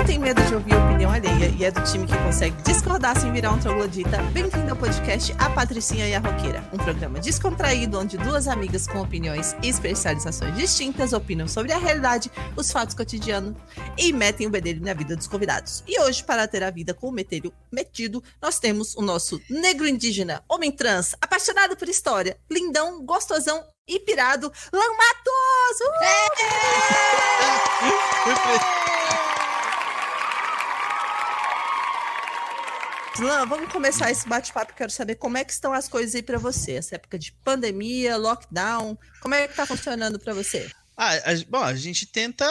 tem medo de ouvir a opinião alheia e é do time que consegue discordar sem virar um troglodita, bem-vindo ao podcast A Patricinha e a Roqueira, um programa descontraído onde duas amigas com opiniões e especializações distintas opinam sobre a realidade, os fatos cotidianos e metem o bedelho na vida dos convidados. E hoje, para ter a vida com o metelho metido, nós temos o nosso negro indígena, homem trans, apaixonado por história, lindão, gostosão e pirado, Lamatos! Lan, vamos começar esse bate-papo. Quero saber como é que estão as coisas aí para você. Essa época de pandemia, lockdown, como é que tá funcionando para você? Bom, a gente tenta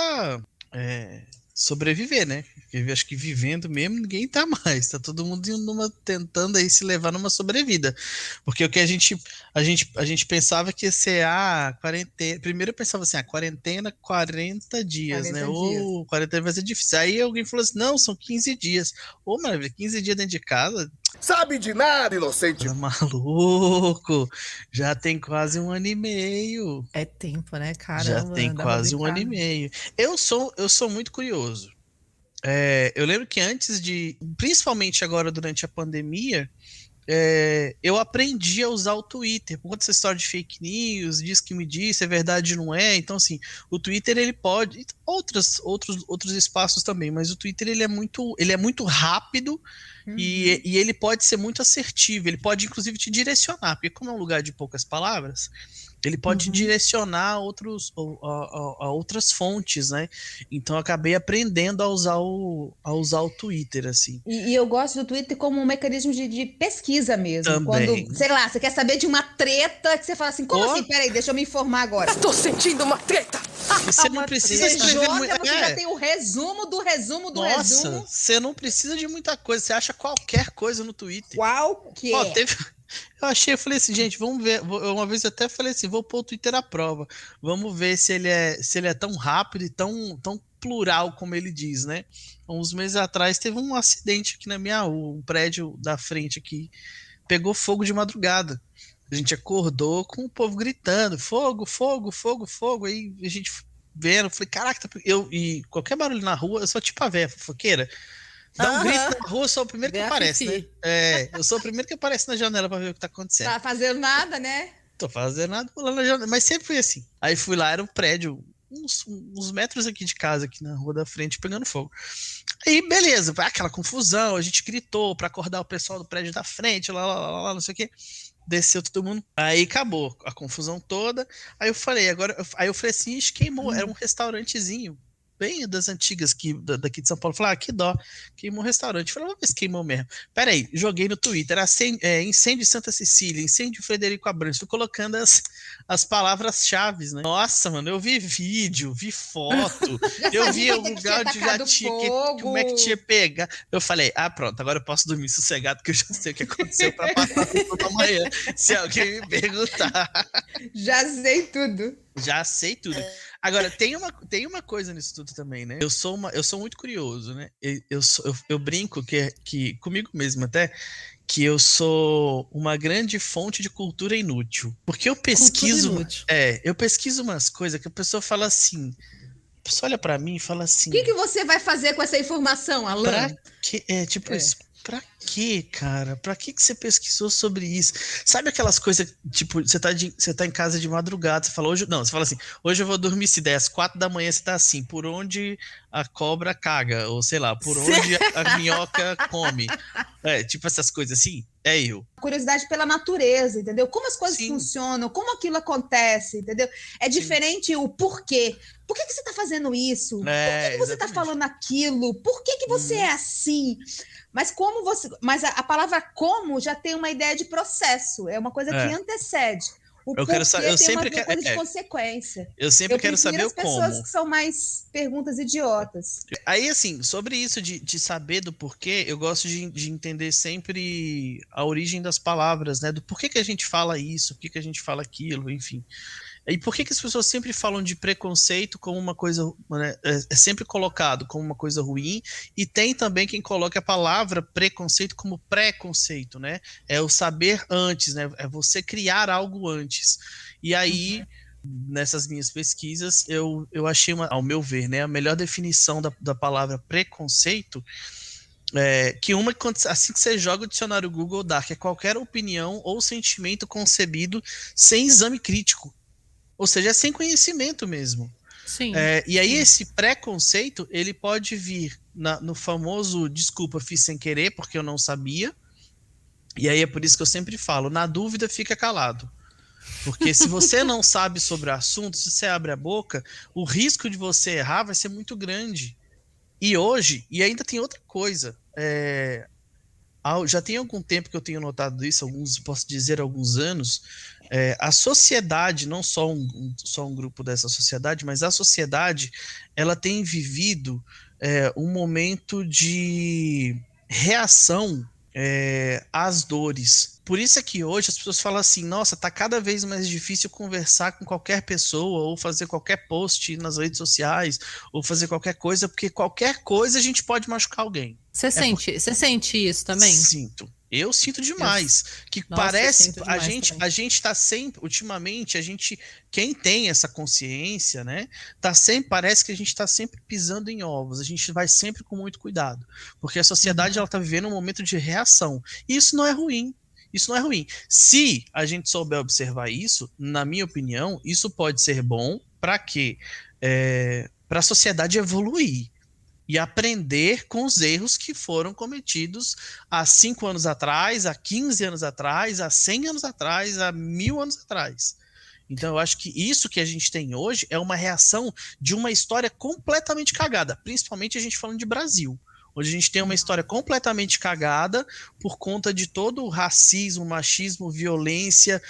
sobreviver, né? Eu acho que vivendo mesmo ninguém tá mais. Tá todo mundo tentando aí se levar numa sobrevida. Porque o que a gente pensava que ia ser a quarentena. Primeiro eu pensava assim, quarentena 40 dias, 40 né? Ou 40 vai ser difícil. Aí alguém falou assim, não, são 15 dias. Ô, maravilha, 15 dias dentro de casa. Sabe de nada, inocente. Tá maluco. Já tem quase 1 ano e meio. É tempo, né, caramba? Já tem quase 1 ano e meio. Eu sou muito curioso. Eu lembro que antes principalmente agora durante a pandemia, eu aprendi a usar o Twitter. Por conta dessa história de fake news, diz que me disse, é verdade, não é. Então, assim, o Twitter, ele pode... Outros espaços também, mas o Twitter, ele é muito rápido. E ele pode ser muito assertivo. Ele pode, inclusive, te direcionar. Porque como é um lugar de poucas palavras... Ele pode direcionar a outras fontes, né? Então eu acabei aprendendo a usar o Twitter, assim. E eu gosto do Twitter como um mecanismo de pesquisa mesmo. Também. Quando, sei lá, você quer saber de uma treta, que você fala assim, como assim? Peraí, deixa eu me informar agora. Estou sentindo uma treta! Você não precisa escrever muito. Você já tem o resumo do resumo do resumo. Nossa, você não precisa de muita coisa. Você acha qualquer coisa no Twitter. Qualquer. Eu falei assim, gente, vamos ver. Uma vez eu até falei assim, vou pôr o Twitter à prova. Vamos ver se ele é tão rápido e tão plural como ele diz, né? Uns meses atrás teve um acidente aqui na minha rua, um prédio da frente aqui pegou fogo de madrugada. A gente acordou com o povo gritando, fogo, fogo, fogo, fogo. Aí a gente vendo, falei, caraca, e qualquer barulho na rua, eu sou tipo a véia fofoqueira. Dá um grito na rua, eu sou o primeiro que aparece, né? Eu sou o primeiro que aparece na janela pra ver o que tá acontecendo. Tá fazendo nada, né? Tô fazendo nada, pulando na janela, mas sempre foi assim. Aí fui lá, era um prédio, uns metros aqui de casa, aqui na rua da frente, pegando fogo. Aí, beleza, aquela confusão, a gente gritou pra acordar o pessoal do prédio da frente, lá, não sei o quê. Desceu todo mundo, aí acabou a confusão toda. Aí eu falei assim, queimou, era um restaurantezinho bem das antigas daqui de São Paulo. Falei, que dó, queimou um restaurante. Falei, vamos ver se queimou mesmo. Peraí, joguei no Twitter, incêndio em Santa Cecília, incêndio em Frederico Abrantes, fui colocando as palavras-chave, né? Nossa, mano, eu vi vídeo, vi foto, eu vi algum lugar onde já tinha, como é que tinha pegar. Eu falei, pronto, agora eu posso dormir sossegado, porque eu já sei o que aconteceu pra passar toda manhã, se alguém me perguntar. Já sei tudo. Já sei tudo. Agora, tem uma coisa nisso tudo também, né? Eu sou muito curioso, né? Eu brinco que comigo mesmo até, que eu sou uma grande fonte de cultura inútil. Porque eu pesquiso umas coisas que a pessoa fala assim, a pessoa olha pra mim e fala assim... O que você vai fazer com essa informação, Alan? Pra quê? Isso. Pra quê, cara? Pra que você pesquisou sobre isso? Sabe aquelas coisas, tipo, você tá em casa de madrugada, você fala, você fala assim, hoje eu vou dormir, se der às 4 da manhã, você tá assim, por onde a cobra caga, ou sei lá, por onde a minhoca come. Tipo essas coisas assim, eu. Curiosidade pela natureza, entendeu? Como as coisas funcionam, como aquilo acontece, entendeu? É diferente o porquê. Por que você tá fazendo isso? Por que você tá falando aquilo? Por que você é assim? Mas a palavra como já tem uma ideia de processo, é uma coisa que antecede. Eu sempre quero saber de consequência. Eu sempre quero saber o como. As pessoas que são mais perguntas idiotas. Aí, assim, sobre isso de saber do porquê, eu gosto de entender sempre a origem das palavras, né? Do porquê que a gente fala isso, por que a gente fala aquilo, enfim. E por que as pessoas sempre falam de preconceito como uma coisa, né, é sempre colocado como uma coisa ruim, e tem também quem coloca a palavra preconceito como preconceito, né? É o saber antes, né? É você criar algo antes. E aí nessas minhas pesquisas, eu achei, ao meu ver, né, a melhor definição da palavra preconceito, que assim que você joga o dicionário Google dá, que é qualquer opinião ou sentimento concebido sem exame crítico. Ou seja, é sem conhecimento mesmo. Sim. E aí esse preconceito, ele pode vir no famoso desculpa, fiz sem querer porque eu não sabia. E aí é por isso que eu sempre falo, na dúvida fica calado. Porque se você não sabe sobre o assunto, se você abre a boca, o risco de você errar vai ser muito grande. E hoje, e ainda tem outra coisa, já tem algum tempo que eu tenho notado isso, posso dizer alguns anos, a sociedade, não só um grupo dessa sociedade, mas a sociedade, ela tem vivido um momento de reação às dores. Por isso é que hoje as pessoas falam assim, nossa, tá cada vez mais difícil conversar com qualquer pessoa, ou fazer qualquer post nas redes sociais, ou fazer qualquer coisa, porque qualquer coisa a gente pode machucar alguém. Você sente isso também? Sinto. Eu sinto demais. Parece, a gente tá sempre, ultimamente, quem tem essa consciência, né, parece que a gente tá sempre pisando em ovos, a gente vai sempre com muito cuidado, porque a sociedade, ela tá vivendo um momento de reação, e isso não é ruim. Isso não é ruim. Se a gente souber observar isso, na minha opinião, isso pode ser bom para quê? Para a sociedade evoluir e aprender com os erros que foram cometidos há 5 anos atrás, há 15 anos atrás, há 100 anos atrás, há 1000 anos atrás. Então eu acho que isso que a gente tem hoje é uma reação de uma história completamente cagada, principalmente a gente falando de Brasil. Hoje a gente tem uma história completamente cagada por conta de todo o racismo, machismo, violência,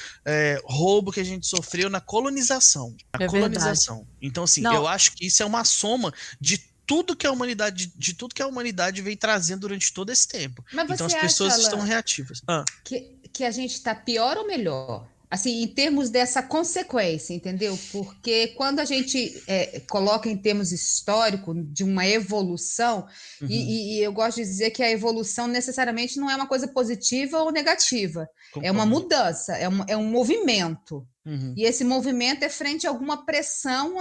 roubo que a gente sofreu na colonização. Verdade. Então, assim, eu acho que isso é uma soma de tudo que a humanidade vem trazendo durante todo esse tempo. Mas então as pessoas estão reativas. Que a gente está pior ou melhor? Assim, em termos dessa consequência, entendeu? Porque quando a gente coloca em termos históricos de uma evolução, e eu gosto de dizer que a evolução necessariamente não é uma coisa positiva ou negativa, é uma mudança, é um movimento. E esse movimento é frente a alguma pressão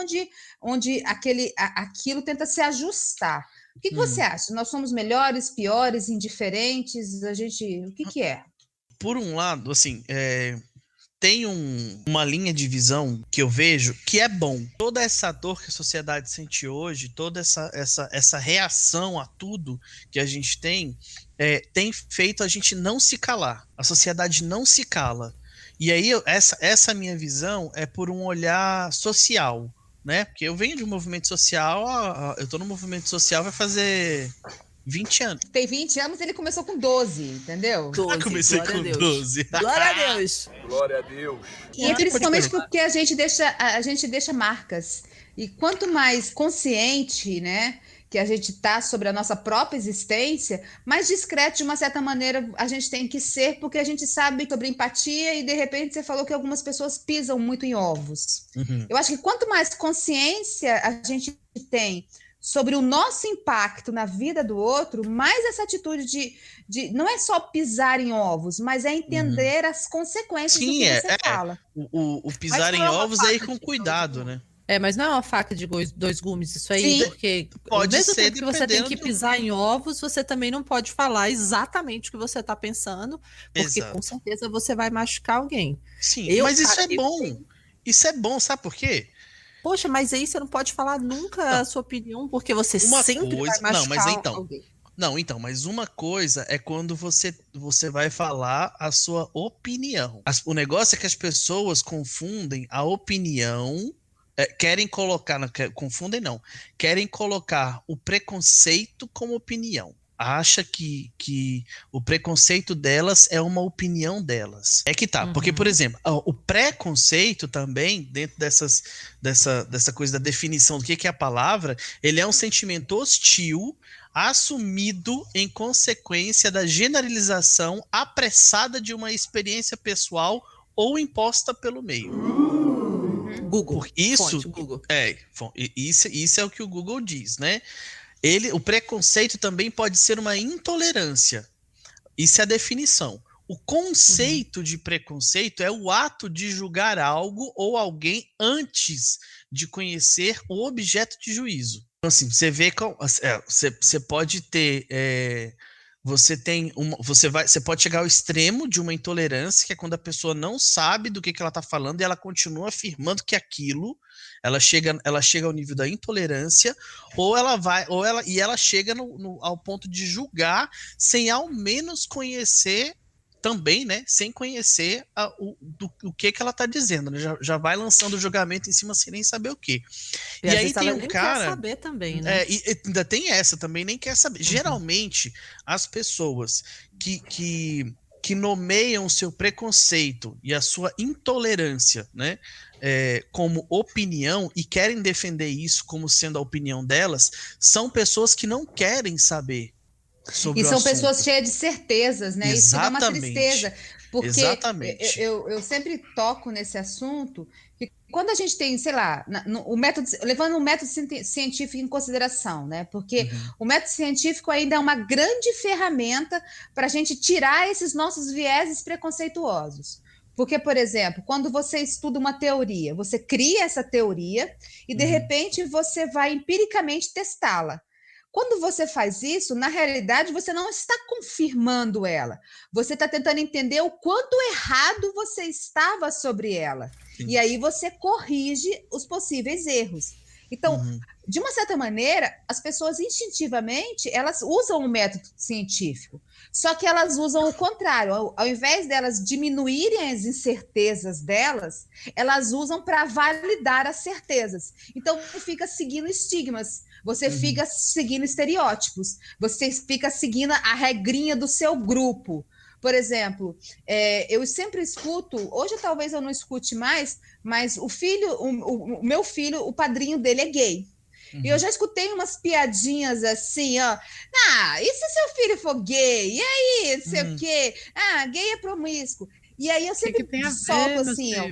onde aquilo tenta se ajustar. O que você acha? Nós somos melhores, piores, indiferentes? O que é? Por um lado, assim, tem uma linha de visão que eu vejo que é bom. Toda essa dor que a sociedade sente hoje, toda essa reação a tudo que a gente tem feito a gente não se calar. A sociedade não se cala. E aí, essa minha visão é por um olhar social, né? Porque eu venho de um movimento social, eu tô no movimento social vai fazer 20 anos. Tem 20 anos, ele começou com 12, entendeu? 12, comecei com 12. Glória a Deus. Glória a Deus. E principalmente porque a gente deixa marcas. E quanto mais consciente, né, que a gente está sobre a nossa própria existência, mais discreto, de uma certa maneira, a gente tem que ser, porque a gente sabe sobre empatia e, de repente, você falou que algumas pessoas pisam muito em ovos. Eu acho que quanto mais consciência a gente tem sobre o nosso impacto na vida do outro, mais essa atitude de não é só pisar em ovos, mas é entender as consequências do que você fala. O pisar em ovos é ir com cuidado, né? Mas não é uma faca de 2 gumes isso aí, Sim. porque pode ao mesmo ser, tempo que você tem que pisar em ovos, você também não pode falar exatamente o que você está pensando, porque com certeza você vai machucar alguém. Sim, mas isso é bom. Isso é bom, sabe por quê? Poxa, mas aí você não pode falar nunca a sua opinião, porque você sempre vai machucar alguém. Não, então, mas uma coisa é quando você vai falar a sua opinião. O negócio é que as pessoas confundem a opinião, querem colocar o preconceito como opinião. Acha que o preconceito delas é uma opinião delas. É que tá, porque, por exemplo, o preconceito também, dentro dessa coisa da definição do que é a palavra, ele é um sentimento hostil assumido em consequência da generalização apressada de uma experiência pessoal ou imposta pelo meio. Google. Google. Isso é o que o Google diz, né? O preconceito também pode ser uma intolerância. Isso é a definição. O conceito de preconceito é o ato de julgar algo ou alguém antes de conhecer o objeto de juízo. Então, assim, você vê você pode ter você pode chegar ao extremo de uma intolerância, que é quando a pessoa não sabe do que ela está falando e ela continua afirmando que aquilo, ela chega ao nível da intolerância, ou ela chega ao ponto de julgar sem ao menos conhecer também, né, sem conhecer o que ela está dizendo, né? Já vai lançando o julgamento em cima sem nem saber o que. E aí tem um cara... quer saber também, né? E ainda tem essa, também nem quer saber. Geralmente, as pessoas que nomeiam o seu preconceito e a sua intolerância, né, como opinião e querem defender isso como sendo a opinião delas, são pessoas que não querem saber sobre o assunto. E são pessoas cheias de certezas, né? Exatamente. Isso dá uma tristeza, porque eu sempre toco nesse assunto, que quando a gente tem, sei lá, levando o método científico em consideração, né? Porque o método científico ainda é uma grande ferramenta para a gente tirar esses nossos vieses preconceituosos. Porque, por exemplo, quando você estuda uma teoria, você cria essa teoria e, de repente, você vai empiricamente testá-la. Quando você faz isso, na realidade, você não está confirmando ela. Você está tentando entender o quanto errado você estava sobre ela. Sim. E aí você corrige os possíveis erros. Então, de uma certa maneira, as pessoas instintivamente, elas usam o método científico. Só que elas usam o contrário. Ao invés delas diminuírem as incertezas delas, elas usam para validar as certezas. Então, você fica seguindo estigmas. Você fica seguindo estereótipos, você fica seguindo a regrinha do seu grupo. Por exemplo, eu sempre escuto, hoje talvez eu não escute mais, mas o meu filho, o padrinho dele é gay. E eu já escutei umas piadinhas assim, ó. E se seu filho for gay? E aí, não sei o quê? Gay é promíscuo. E aí eu sempre solto assim, ó.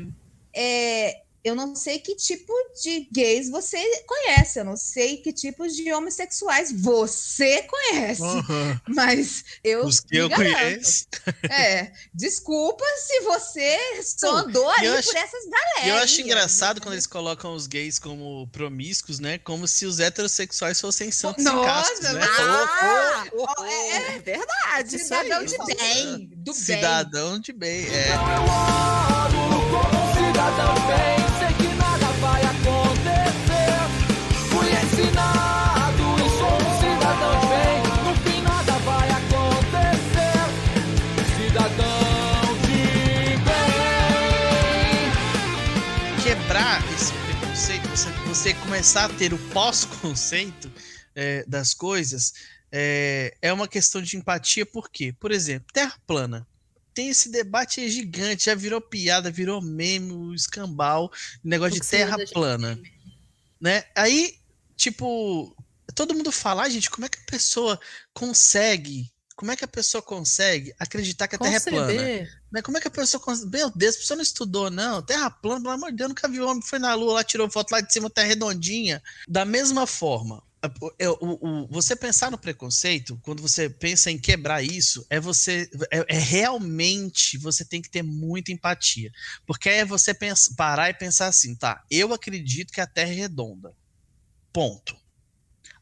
Eu não sei que tipo de gays você conhece, eu não sei que tipos de homossexuais você conhece, mas os que eu conheço. Desculpa se você só andou aí por essas galérias. Eu acho engraçado quando eles colocam os gays como promíscuos, né? Como se os heterossexuais fossem santos e castos, né? É verdade. Cidadão de bem, do bem. Cidadão de bem, cidadão de bem, sei que nada vai acontecer. Fui ensinado e sou um cidadão de bem. No fim nada vai acontecer. Cidadão de bem. Quebrar esse preconceito, você começar a ter o pós-conceito das coisas, é uma questão de empatia. Por quê? Por exemplo, Terra plana. Tem esse debate aí gigante, já virou piada, virou meme, o escambau, negócio de terra plana, né? Aí, tipo, todo mundo fala, gente, como é que a pessoa consegue acreditar que a terra é plana? Né? Como é que a pessoa consegue? Meu Deus, a pessoa não estudou, não. Terra plana, pelo amor de Deus, nunca viu homem, foi na lua, lá tirou foto lá de cima, terra redondinha. Da mesma forma, você pensar no preconceito, quando você pensa em quebrar isso, realmente você tem que ter muita empatia, porque é você parar e pensar assim, tá, eu acredito que a Terra é redonda, ponto.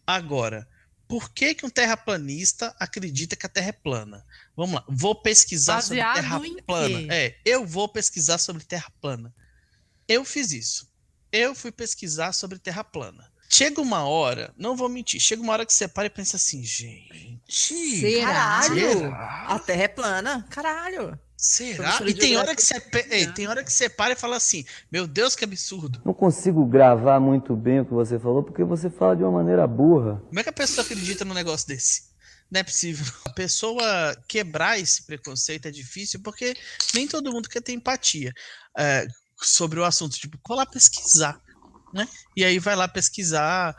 Agora, por que um terraplanista acredita que a Terra é plana? Vamos lá, vou pesquisar sobre Terra plana. Eu vou pesquisar sobre Terra plana. Eu fiz isso. Eu fui pesquisar sobre Terra plana. Chega uma hora, não vou mentir, chega uma hora que você para e pensa assim, gente... Caralho! A Terra é plana, caralho! Será? E tem hora que você para e fala assim, meu Deus, que absurdo. Não consigo gravar muito bem o que você falou, porque você fala de uma maneira burra. Como é que a pessoa acredita num negócio desse? Não é possível. A pessoa quebrar esse preconceito é difícil, porque nem todo mundo quer ter empatia sobre o assunto. Tipo, vou lá pesquisar. né? E aí vai lá pesquisar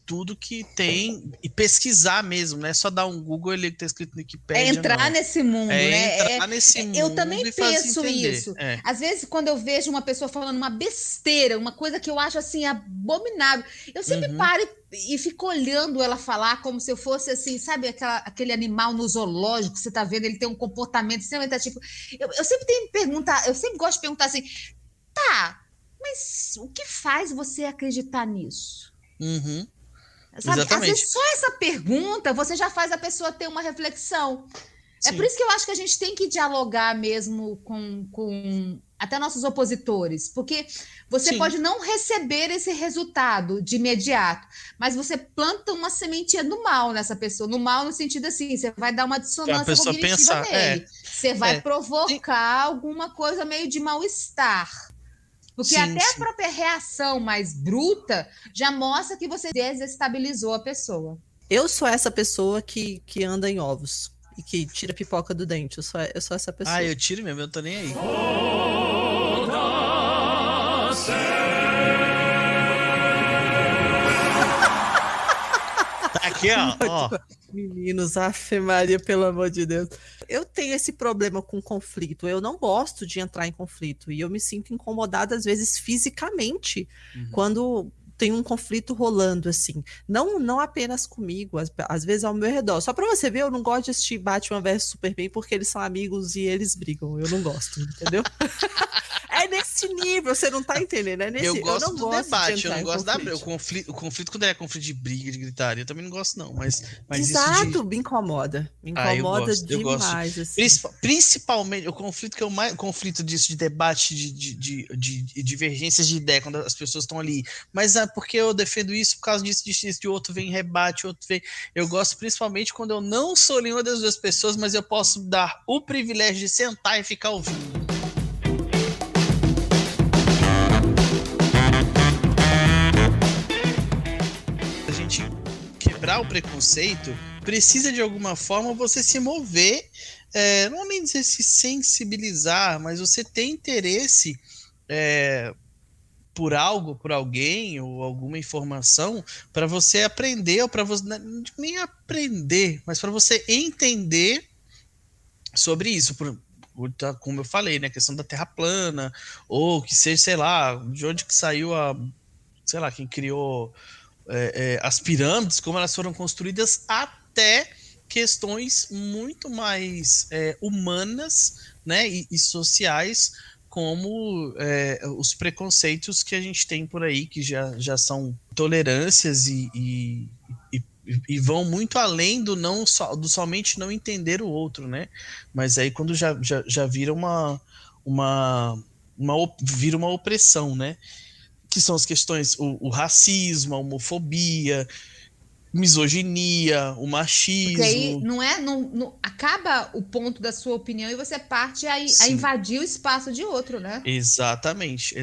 tudo que tem, e pesquisar mesmo, não é só dar um Google e ler o que tá escrito no Wikipédia, entrar nesse mundo, né? Entrar nesse mundo eu também e fazer penso entender. isso. Às vezes, quando eu vejo uma pessoa falando uma besteira, uma coisa que eu acho assim abominável, eu sempre paro e fico olhando ela falar como se eu fosse assim, sabe, aquele animal no zoológico que você tá vendo, ele tem um comportamento extremamente tipo. Eu sempre tenho que perguntar, eu sempre gosto de perguntar assim, tá, mas o que faz você acreditar nisso? Sabe? Às vezes só essa pergunta você já faz a pessoa ter uma reflexão. Sim. É por isso que eu acho que a gente tem que dialogar mesmo com até nossos opositores, porque você pode não receber esse resultado de imediato, mas você planta uma sementinha do mal nessa pessoa, no mal no sentido assim, você vai dar uma dissonância cognitiva nele, você vai provocar alguma coisa meio de mal-estar. Porque até a própria reação mais bruta já mostra que você desestabilizou a pessoa. Eu sou essa pessoa que anda em ovos e que tira pipoca do dente. Eu sou essa pessoa. Ah, eu tiro mesmo, eu não tô nem aí. Tá aqui, ó. Meninos, Ave Maria, pelo amor de Deus. Eu tenho esse problema com conflito. Eu não gosto de entrar em conflito. E eu me sinto incomodada, às vezes, fisicamente, quando tem um conflito rolando, assim. Não apenas comigo, às vezes ao meu redor. Só pra você ver, eu não gosto de assistir Batman vs Superman porque eles são amigos e eles brigam. Eu não gosto, entendeu? É nesse nível, você não tá entendendo. É nesse, eu não do gosto debate, eu não gosto da briga. O conflito, quando é conflito de briga, de gritaria, eu também não gosto, não. Mas exato, isso me incomoda. Me incomoda demais. Assim. Principalmente, o conflito que eu mais. O conflito disso, de debate, de divergências de ideia, quando as pessoas estão ali. Mas porque eu defendo isso, por causa disso, de outro vem rebate, outro vem. Eu gosto principalmente quando eu não sou nenhuma das duas pessoas, mas eu posso dar o privilégio de sentar e ficar ouvindo. Quebrar o preconceito, precisa de alguma forma você se mover, não é nem dizer se sensibilizar, mas você tem interesse por algo, por alguém ou alguma informação para você aprender, ou para você nem aprender, mas para você entender sobre isso, como eu falei, né, a questão da Terra plana, ou que seja, sei lá, de onde que saiu sei lá, quem criou as pirâmides, como elas foram construídas, até questões muito mais humanas, né, e sociais, como os preconceitos que a gente tem por aí, que já são tolerâncias e vão muito além do somente não entender o outro, né? Mas aí quando já vira vira uma opressão, né? Que são as questões, o racismo, a homofobia, misoginia, o machismo. Porque aí não acaba o ponto da sua opinião e você parte a invadir o espaço de outro, né? Exatamente. A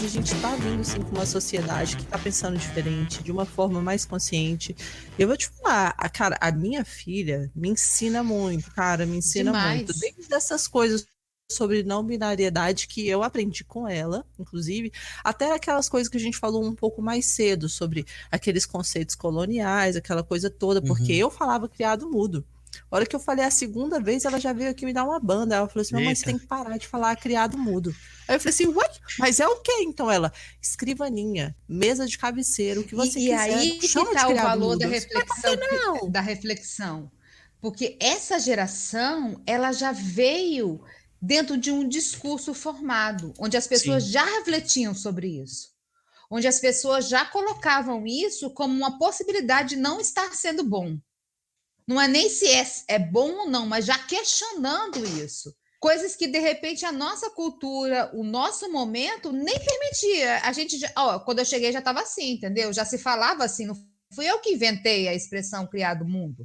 gente tá vindo, assim, com uma sociedade que tá pensando diferente, de uma forma mais consciente. Eu vou te falar, cara, a minha filha me ensina muito, muito. Desde essas coisas sobre não binariedade que eu aprendi com ela, inclusive, até aquelas coisas que a gente falou um pouco mais cedo, sobre aqueles conceitos coloniais, aquela coisa toda, porque eu falava criado mudo. A hora que eu falei a segunda vez, ela já veio aqui me dar uma banda. Ela falou assim, mamãe, você tem que parar de falar criado mudo. Aí eu falei assim, what? Mas é o quê? Então ela, escrivaninha, mesa de cabeceira, o que você quiser. E aí que tá o valor mudo. da reflexão. Porque essa geração, ela já veio dentro de um discurso formado, onde as pessoas já refletiam sobre isso. Onde as pessoas já colocavam isso como uma possibilidade de não estar sendo bom. Não é nem se é bom ou não, mas já questionando isso. Coisas que, de repente, a nossa cultura, o nosso momento, nem permitia. A gente, quando eu cheguei, já estava assim, entendeu? Já se falava assim. Não fui eu que inventei a expressão criado mundo.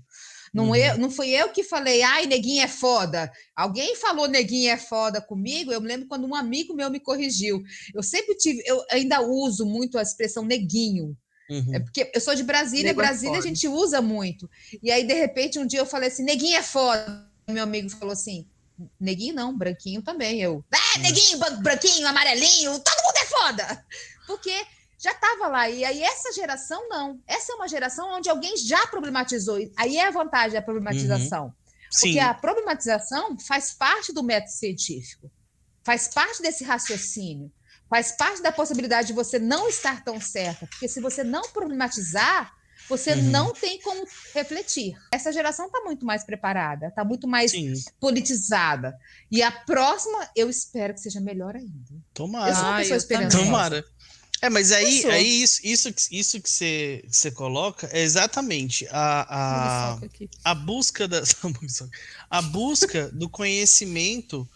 Não fui eu que falei, ai, neguinho é foda. Alguém falou neguinho é foda comigo. Eu me lembro quando um amigo meu me corrigiu. Eu ainda uso muito a expressão neguinho. É porque eu sou de Brasília, Brasília a gente usa muito. E aí, de repente, um dia eu falei assim, neguinho é foda. Meu amigo falou assim, Neguinho não, branquinho também. Neguinho, branquinho, amarelinho, todo mundo é foda! Porque já estava lá. E aí essa geração não. Essa é uma geração onde alguém já problematizou. Aí é a vantagem da problematização. Porque a problematização faz parte do método científico. Faz parte desse raciocínio. Faz parte da possibilidade de você não estar tão certa. Porque se você não problematizar, você não tem como refletir. Essa geração está muito mais preparada, está muito mais politizada. E a próxima, eu espero que seja melhor ainda. Tomara. Eu sou uma pessoa esperançosa. Tomara. Mas aí isso que você coloca é exatamente a busca a busca do conhecimento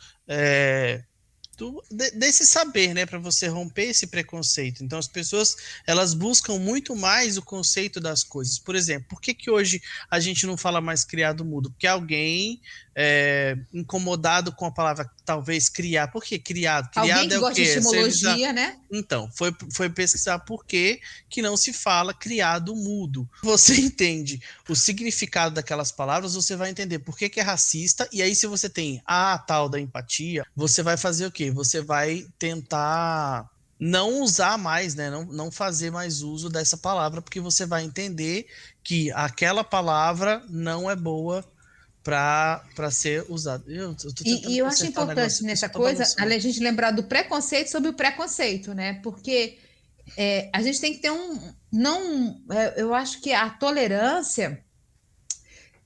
desse saber, né, para você romper esse preconceito. Então as pessoas, elas buscam muito mais o conceito das coisas. Por exemplo, por que hoje a gente não fala mais criado mudo? Porque alguém incomodado com a palavra, talvez, criar. Por que criado? Criado é o quê? Alguém que gosta de etimologia, né? Então, foi pesquisar por que não se fala criado mudo. Você entende o significado daquelas palavras, você vai entender por que é racista, e aí se você tem a tal da empatia, você vai fazer o quê? Você vai tentar não usar mais, né? Não fazer mais uso dessa palavra, porque você vai entender que aquela palavra não é boa para ser usada. E eu acho importante nessa coisa, a gente lembrar do preconceito sobre o preconceito, né? Porque a gente tem que ter eu acho que a tolerância,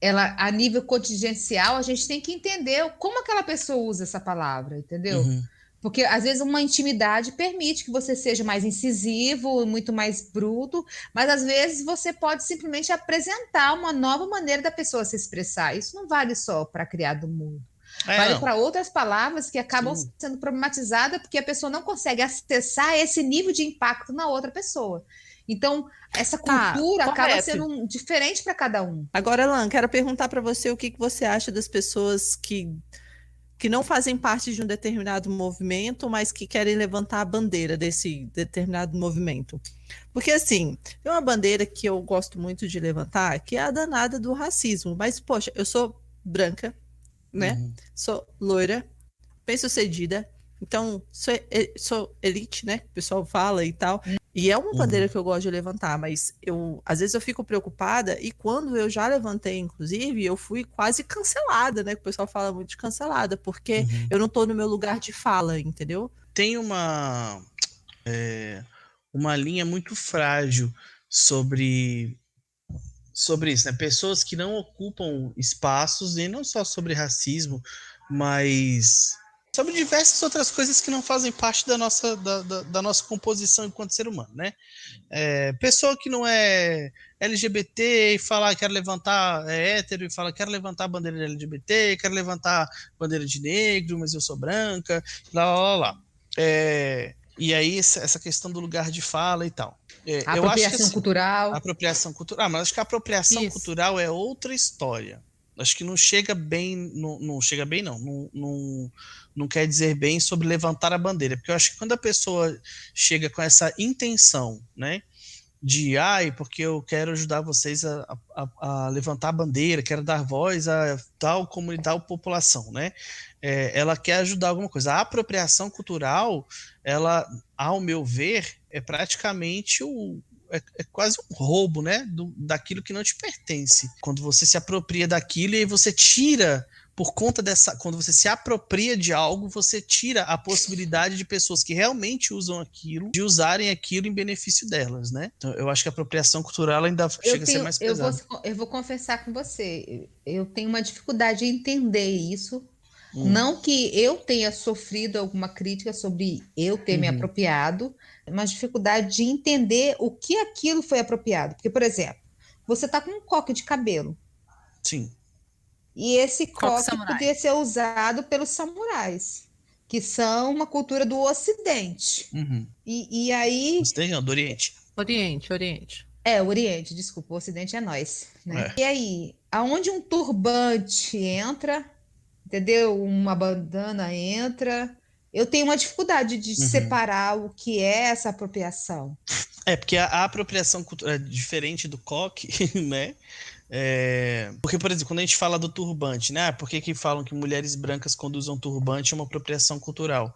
ela, a nível contingencial, a gente tem que entender como aquela pessoa usa essa palavra, entendeu? Porque, às vezes, uma intimidade permite que você seja mais incisivo, muito mais bruto, mas, às vezes, você pode simplesmente apresentar uma nova maneira da pessoa se expressar. Isso não vale só para criado mudo. Vale para outras palavras que acabam sendo problematizadas porque a pessoa não consegue acessar esse nível de impacto na outra pessoa. Então, essa cultura acaba sendo diferente para cada um. Agora, Alan, quero perguntar para você o que você acha das pessoas que não fazem parte de um determinado movimento, mas que querem levantar a bandeira desse determinado movimento. Porque, assim, tem uma bandeira que eu gosto muito de levantar, que é a danada do racismo. Mas, poxa, eu sou branca, né? Sou loira, bem-sucedida, então sou elite, né? O pessoal fala e tal. E é uma bandeira que eu gosto de levantar, mas às vezes eu fico preocupada, e quando eu já levantei, inclusive, eu fui quase cancelada, né? O pessoal fala muito de cancelada, porque eu não estou no meu lugar de fala, entendeu? Tem uma linha muito frágil sobre isso, né? Pessoas que não ocupam espaços, e não só sobre racismo, mas sobre diversas outras coisas que não fazem parte da nossa composição enquanto ser humano, né? Pessoa que não é LGBT e fala quero levantar, hétero e fala quero levantar a bandeira de LGBT, quero levantar a bandeira de negro, mas eu sou branca, lá. E aí essa questão do lugar de fala e tal. Apropriação cultural. Apropriação cultural, mas acho que a apropriação cultural é outra história. Acho que não chega bem, não quer dizer bem sobre levantar a bandeira, porque eu acho que quando a pessoa chega com essa intenção, né, de porque eu quero ajudar vocês a levantar a bandeira, quero dar voz a tal comunidade, tal população, né, ela quer ajudar alguma coisa. A apropriação cultural, ela, ao meu ver, é praticamente é quase um roubo, né, daquilo que não te pertence. Quando você se apropria daquilo e você tira, por conta quando você se apropria de algo, você tira a possibilidade de pessoas que realmente usam aquilo, de usarem aquilo em benefício delas, né? Então, eu acho que a apropriação cultural ainda chega a ser mais pesada. Eu vou confessar com você, eu tenho uma dificuldade em entender isso. Não que eu tenha sofrido alguma crítica sobre eu ter me apropriado, mas dificuldade de entender o que aquilo foi apropriado. Porque, por exemplo, você está com um coque de cabelo. Sim. E esse coque podia ser usado pelos samurais, que são uma cultura do Ocidente. E aí... Ocidente não, do Oriente. Oriente. O Oriente, desculpa, o Ocidente é nós. Né? E aí, aonde um turbante entra... Entendeu? Uma bandana entra. Eu tenho uma dificuldade de separar o que é essa apropriação. Porque a apropriação cultural é diferente do coque, né? Porque, por exemplo, quando a gente fala do turbante, né? Por que falam que mulheres brancas quando usam turbante é uma apropriação cultural?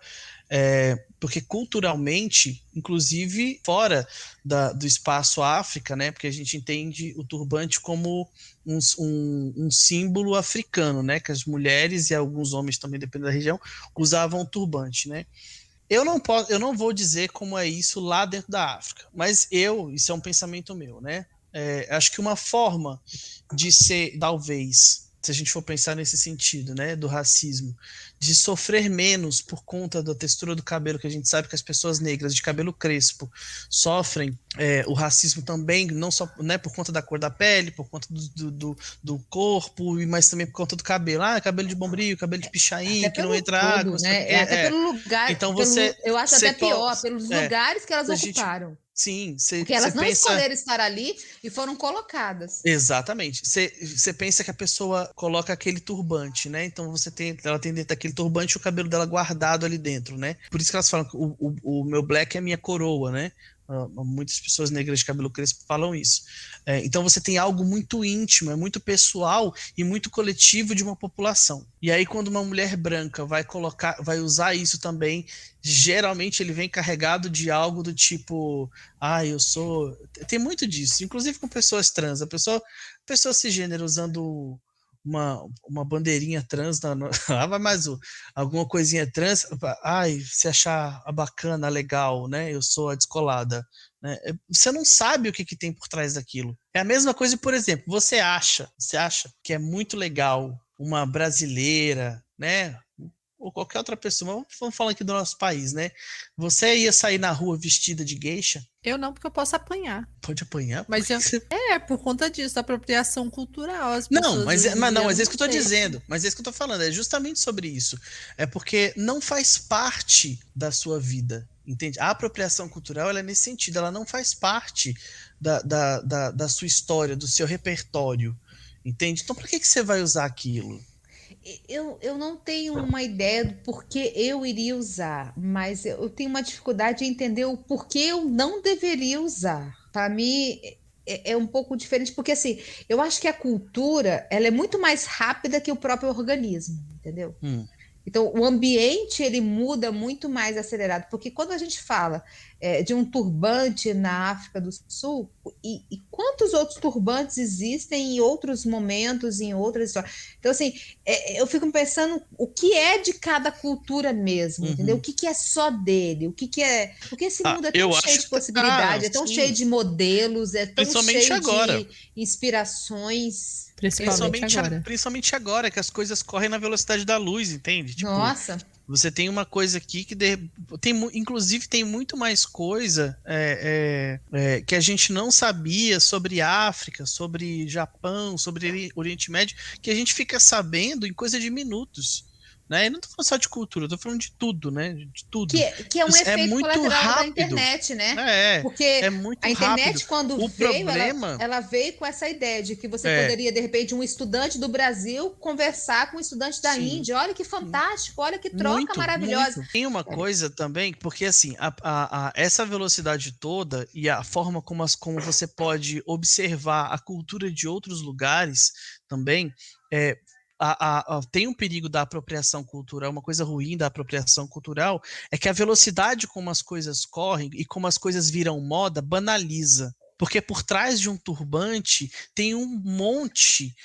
Porque culturalmente, inclusive fora do espaço África, né? Porque a gente entende o turbante como um símbolo africano, né? Que as mulheres e alguns homens também, dependendo da região, usavam o turbante, né? Eu não vou dizer como é isso lá dentro da África, mas isso é um pensamento meu, né? Acho que uma forma de ser, talvez, se a gente for pensar nesse sentido, né, do racismo, de sofrer menos por conta da textura do cabelo, que a gente sabe que as pessoas negras de cabelo crespo sofrem o racismo também, não só, né, por conta da cor da pele, por conta do corpo, mas também por conta do cabelo. Cabelo de bombril, cabelo de pichain, que não entra água. Né? Até pelo lugar. Então eu acho até pior, pelos lugares que elas ocuparam. Sim, porque elas não escolheram estar ali e foram colocadas. Exatamente. Você pensa que a pessoa coloca aquele turbante, né? Então ela tem dentro daquele turbante o cabelo dela guardado ali dentro, né? Por isso que elas falam que o meu black é a minha coroa, né? Muitas pessoas negras de cabelo crespo falam isso. Então você tem algo muito íntimo, é muito pessoal e muito coletivo de uma população. E aí quando uma mulher branca vai usar isso também, geralmente ele vem carregado de algo do tipo, eu sou... Tem muito disso, inclusive com pessoas trans. A pessoa cisgênero usando uma bandeirinha trans, vai mais alguma coisinha trans, se achar bacana, legal, né? Eu sou a descolada, né? Você não sabe o que tem por trás daquilo. É a mesma coisa, por exemplo, você acha que é muito legal uma brasileira, né? Ou qualquer outra pessoa, vamos falar aqui do nosso país, né? Você ia sair na rua vestida de geisha? Eu não, porque eu posso apanhar. Pode apanhar? Mas por conta disso, da apropriação cultural. Mas é isso que eu tô dizendo. Mas é isso que eu tô falando. É justamente sobre isso. É porque não faz parte da sua vida. Entende? A apropriação cultural, ela é nesse sentido. Ela não faz parte da sua história, do seu repertório. Entende? Então, por que você vai usar aquilo? Eu não tenho uma ideia do porquê eu iria usar, mas eu tenho uma dificuldade de entender o porquê eu não deveria usar. Para mim é um pouco diferente, porque assim, eu acho que a cultura ela é muito mais rápida que o próprio organismo, entendeu? Então, o ambiente ele muda muito mais acelerado, porque quando a gente fala de um turbante na África do Sul, e quantos outros turbantes existem em outros momentos, em outras histórias? Então, assim, eu fico pensando o que é de cada cultura mesmo, entendeu? O que é só dele? O que é... Porque esse mundo é tão cheio de possibilidades, é tão cheio de modelos, é tão cheio de inspirações... Principalmente agora, que as coisas correm na velocidade da luz, entende? Tipo, nossa! Você tem uma coisa aqui que inclusive tem muito mais coisa que a gente não sabia sobre África, sobre Japão, sobre Oriente Médio, que a gente fica sabendo em coisa de minutos. Né? Eu não tô falando só de cultura, eu tô falando de tudo, né? De tudo. Que é um efeito muito colateral rápido. da internet, né? Porque é muito a internet, rápido. quando veio, ela veio com essa ideia de que você poderia, de repente, um estudante do Brasil conversar com um estudante da Índia. Olha que fantástico, olha que troca maravilhosa. Muito. Tem uma coisa também, porque assim, essa velocidade toda e a forma como você pode observar a cultura de outros lugares também, tem um perigo da apropriação cultural, uma coisa ruim da apropriação cultural é que a velocidade como as coisas correm e como as coisas viram moda banaliza. Porque por trás de um turbante tem um monte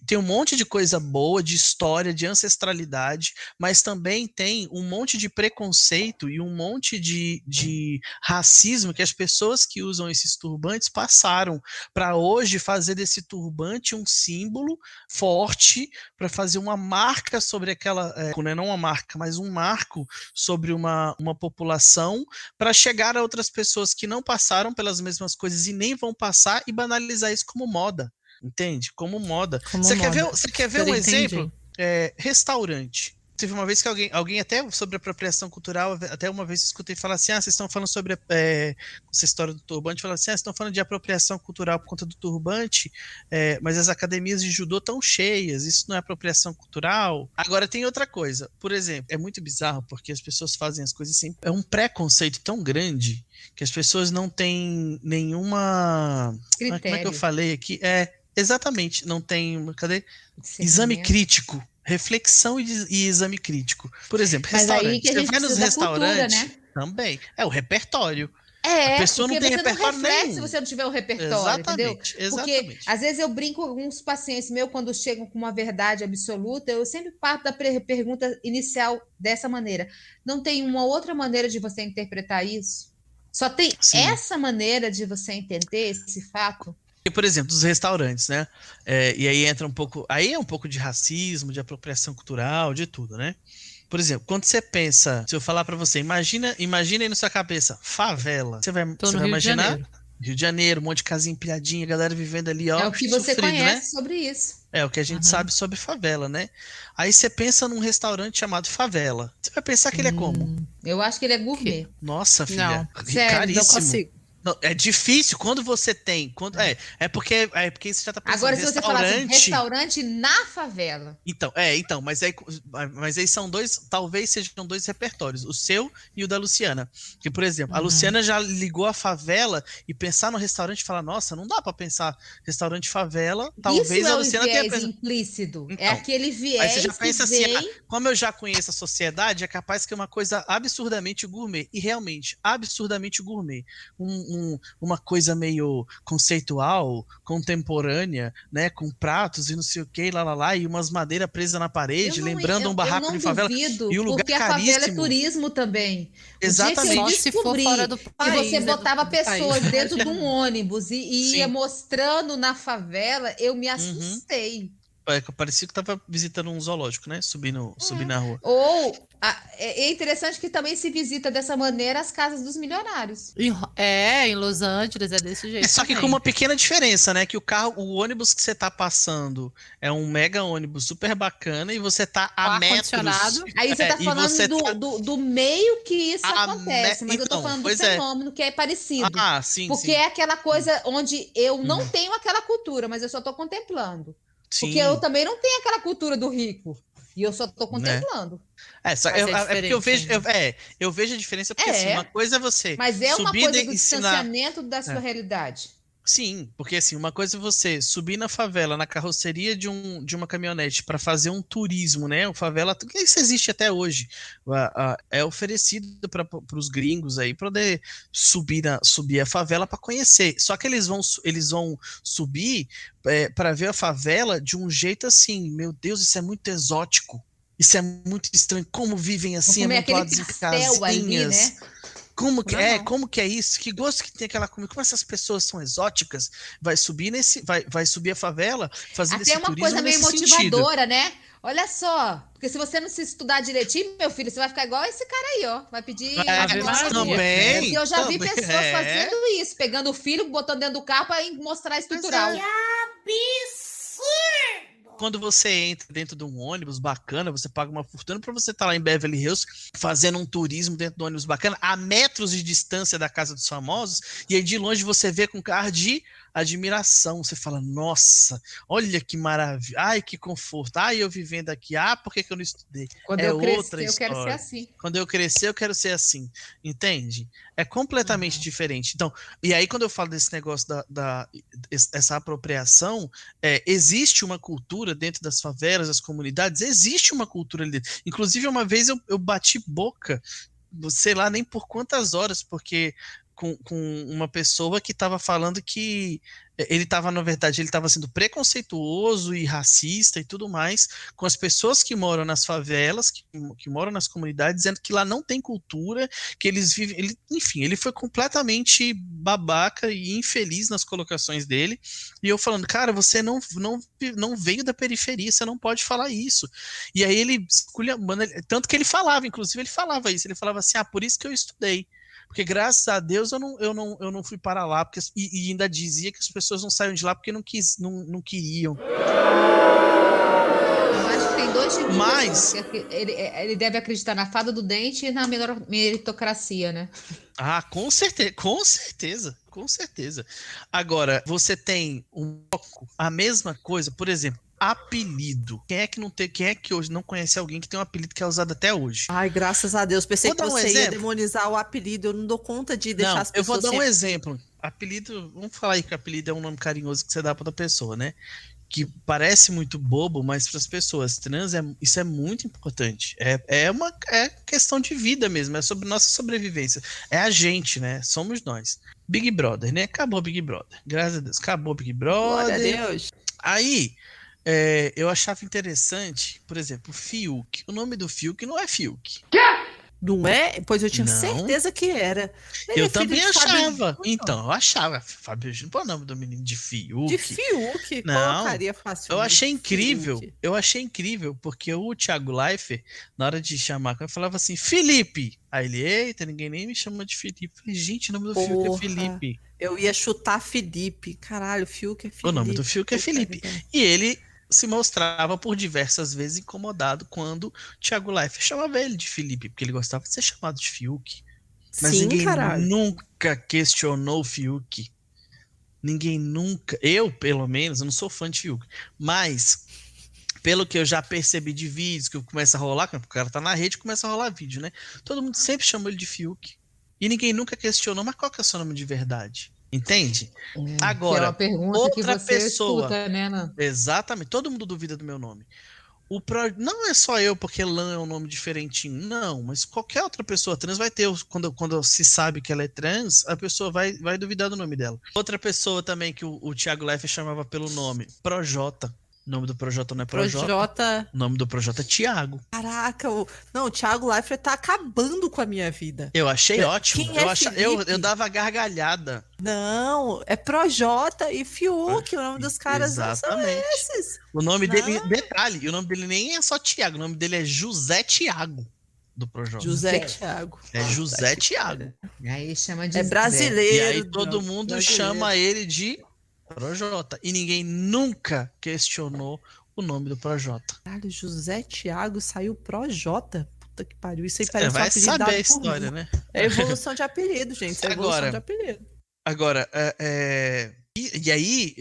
tem um monte de coisa boa, de história, de ancestralidade, mas também tem um monte de preconceito e um monte de racismo que as pessoas que usam esses turbantes passaram para hoje fazer desse turbante um símbolo forte, para fazer uma marca sobre aquela, não uma marca, mas um marco sobre uma população, para chegar a outras pessoas que não passaram pelas mesmas coisas e nem vão passar e banalizar isso como moda. Entende? Como moda. Você quer ver um exemplo? Restaurante. teve uma vez que alguém até sobre apropriação cultural, até uma vez eu escutei falar assim, vocês estão falando sobre essa história do turbante, falaram assim, vocês estão falando de apropriação cultural por conta do turbante, mas as academias de judô estão cheias, isso não é apropriação cultural? Agora tem outra coisa, por exemplo, é muito bizarro porque as pessoas fazem as coisas assim, é um preconceito tão grande que as pessoas não têm nenhuma... Critério. Como é que eu falei aqui? Exatamente, não tem... Cadê? Sim, Exame né? crítico. Reflexão e exame crítico. Por exemplo, Mas restaurante. aí que a gente Você vai nos precisa da cultura, restaurantes, né? também. É o repertório. A pessoa não porque tem você não repertório reflete nenhum. se você não tiver o repertório, entendeu? Exatamente. Porque às vezes eu brinco com alguns pacientes meus quando chegam com uma verdade absoluta, eu sempre parto da pergunta inicial dessa maneira. Não tem uma outra maneira de você interpretar isso? Só tem essa maneira de você entender esse fato? Por exemplo, dos restaurantes, né? E aí entra um pouco... Aí é um pouco de racismo, de apropriação cultural, de tudo, né? Por exemplo, quando você pensa... Se eu falar pra você, imagina aí na sua cabeça, favela. Você vai imaginar... Rio de Janeiro, um monte de casinha empilhadinha, galera vivendo ali, ó. É o que você sofrido, conhece, né? sobre isso. É o que a gente sabe sobre favela, né? Aí você pensa num restaurante chamado Favela. Você vai pensar que ele é como? Eu acho que ele é gourmet. Nossa, filha. Sério, caríssimo. Não consigo. Não, é difícil quando você tem. É porque você já tá pensando Agora, se você falar assim, restaurante. restaurante na favela. Então, mas aí são talvez sejam dois repertórios, o seu e o da Luciana. Que, por exemplo, a Luciana já ligou a favela e pensar no restaurante e falar, nossa, não dá pra pensar restaurante favela, talvez Isso a Luciana é o tenha viés pensado. implícito. Então, é aquele viés aí você já pensa que assim, vem... como eu já conheço a sociedade, é capaz que é uma coisa absurdamente gourmet. E realmente, absurdamente gourmet. Uma coisa meio conceitual, contemporânea, né? Com pratos e não sei o que, lá, e umas madeiras presas na parede, lembrando um barraco de favela. Duvido, E o lugar porque a caríssimo. favela é turismo também. Exatamente. O dia que eu Só se for descobri fora do país, que você né, botava do pessoas país. dentro de um ônibus e ia Sim. mostrando na favela, eu me assustei. Parecia que tava visitando um zoológico, né? Subindo na rua. É interessante que também se visita dessa maneira as casas dos milionários. Em Los Angeles é desse jeito. Só que também. com uma pequena diferença, né? Que o ônibus que você tá passando é um mega ônibus super bacana e você tá a metros. Aí você tá falando do meio que isso acontece, mas eu tô Então, falando do pois é. fenômeno que é parecido. Sim, porque sim. é aquela coisa onde eu não tenho aquela cultura, mas eu só tô contemplando. Sim. Porque eu também não tenho aquela cultura do rico. E eu só tô contemplando. É porque eu vejo a diferença porque assim, uma coisa é você Mas é uma coisa do ensinar... distanciamento da sua realidade. Sim, porque assim, uma coisa é você subir na favela, na carroceria de uma caminhonete para fazer um turismo, né? O favela, isso existe até hoje, é oferecido para os gringos aí poder subir a favela para conhecer. Só que eles vão subir para ver a favela de um jeito assim, meu Deus, isso é muito exótico. Isso é muito estranho. Como vivem assim, amontoados em casinhas. Ali, né? Como que é isso? Que gosto que tem aquela comida? Como essas pessoas são exóticas? Vai subir a favela fazendo esse turismo. Até uma coisa meio motivadora, sentido. né? Olha só, porque se você não se estudar direitinho, meu filho, você vai ficar igual esse cara aí, ó. Vai pedir. Também. Eu já vi pessoas fazendo isso, pegando o filho, botando dentro do carro para mostrar estrutural. Que absurdo! Quando você entra dentro de um ônibus bacana, você paga uma fortuna para você estar lá em Beverly Hills fazendo um turismo dentro do ônibus bacana, a metros de distância da casa dos famosos, e aí de longe você vê com cara de admiração. Você fala, nossa, olha que maravilha, ai que conforto, ai eu vivendo aqui, por que eu não estudei? Quando eu crescer, eu quero ser assim. Quando eu crescer, eu quero ser assim, entende? É completamente diferente. Então, e aí quando eu falo desse negócio essa apropriação, existe uma cultura dentro das favelas, das comunidades, existe uma cultura ali dentro. Inclusive, uma vez eu bati boca, sei lá, nem por quantas horas, porque com uma pessoa que estava falando que ele estava sendo preconceituoso e racista e tudo mais com as pessoas que moram nas favelas, que moram nas comunidades, dizendo que lá não tem cultura, que eles vivem... Enfim, ele foi completamente babaca e infeliz nas colocações dele, e eu falando, cara, você não veio da periferia, você não pode falar isso. E aí ele escolheu, tanto que ele falava isso, ele falava assim, por isso que eu estudei. Porque graças a Deus eu não fui para lá, porque, e ainda dizia que as pessoas não saíam de lá porque não queriam. Eu acho que tem dois tipos Mas... de pessoas. Ele deve acreditar na fada do dente e na meritocracia, né? Ah, com certeza. Agora, você tem a mesma coisa, por exemplo, apelido. Quem é que hoje não conhece alguém que tem um apelido que é usado até hoje? Ai, graças a Deus. Pensei que você ia exemplo. demonizar o apelido. Eu não dou conta de deixar as pessoas... Eu vou dar um exemplo. Apelido, vamos falar aí que apelido é um nome carinhoso que você dá para outra pessoa, né? Que parece muito bobo, mas para as pessoas trans isso é muito importante. É questão de vida mesmo, é sobre nossa sobrevivência. É a gente, né? Somos nós. Big Brother, né? Acabou Big Brother. Graças a Deus, acabou Big Brother. Glória a Deus. Aí, eu achava interessante, por exemplo, Fiuk. O nome do Fiuk não é Fiuk. Não é? Pois eu tinha Não. certeza que era. Eu também achava. Então, eu achava. Fábio Júnior, qual é o nome do menino? De Fiuk? De Fiuk, Não. colocaria facilmente. Eu achei incrível. Fiuk. Eu achei incrível, porque o Thiago Leifert, na hora de chamar, eu falava assim, Felipe. Aí ele, eita, ninguém nem me chama de Felipe. Eu falei, gente, o nome do Fiuk é Felipe. Eu ia chutar Felipe. Caralho, Fiuk é Felipe. O nome do Fiuk é Felipe. E ele se mostrava por diversas vezes incomodado quando o Thiago Leifert chamava ele de Felipe, porque ele gostava de ser chamado de Fiuk. Mas Sim, ninguém caralho. nunca questionou o Fiuk. Ninguém nunca... Eu, pelo menos, eu não sou fã de Fiuk. Mas, pelo que eu já percebi de vídeos, que começa a rolar, quando o cara tá na rede, começa a rolar vídeo, né? Todo mundo sempre chamou ele de Fiuk. E ninguém nunca questionou, mas qual que é o seu nome de verdade? Entende? Agora, que é uma pergunta outra que você pessoa... escuta, né, Ana? Exatamente. Todo mundo duvida do meu nome. Não é só eu, porque Lan é um nome diferentinho. Não, mas qualquer outra pessoa trans vai ter. Quando se sabe que ela é trans, a pessoa vai duvidar do nome dela. Outra pessoa também que o Thiago Leifert chamava pelo nome, Projota. O nome do Projota não é Projota. O nome do Projota é Thiago. Caraca, o Thiago Leifert tá acabando com a minha vida. Eu achei ótimo. Quem é Eu dava gargalhada. Não, é Projota e Fiuk. O nome dos caras não são esses. O nome dele, detalhe, o nome dele nem é só Thiago, o nome dele é José Thiago do Projota. José Thiago. É José Thiago. Aí chama de É brasileiro. E aí todo mundo chama ele de Projota. E ninguém nunca questionou o nome do Projota. Caralho, José Thiago saiu Projota. Puta que pariu. Isso aí parece vai um apelido saber dado a por história, mim. né? É evolução de apelido, gente. Isso é evolução de apelido. Agora, e aí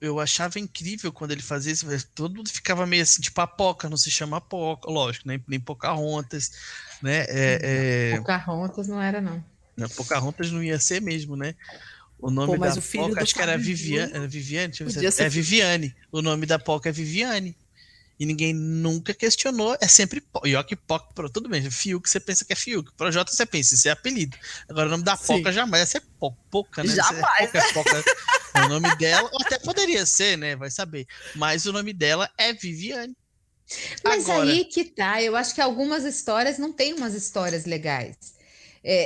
eu achava incrível quando ele fazia isso. Todo mundo ficava meio assim, tipo, a Poca, não se chama Poca, lógico, nem Pocahontas, né? Pocahontas não era, não. Pocahontas não ia ser mesmo, né? O nome da Poca, acho que era Viviane. É Viviane. O nome da Poca é Viviane. E ninguém nunca questionou. É sempre Poca. E ó que Poca, tudo bem. Fiuk, você pensa que é Fiuk. Projota, você pensa, isso é apelido. Agora o nome da Poca jamais ia ser Poca, né? Jamais. Poca. O nome dela, ou até poderia ser, né? Vai saber. Mas o nome dela é Viviane. Mas agora, aí que tá. Eu acho que algumas histórias não tem umas histórias legais.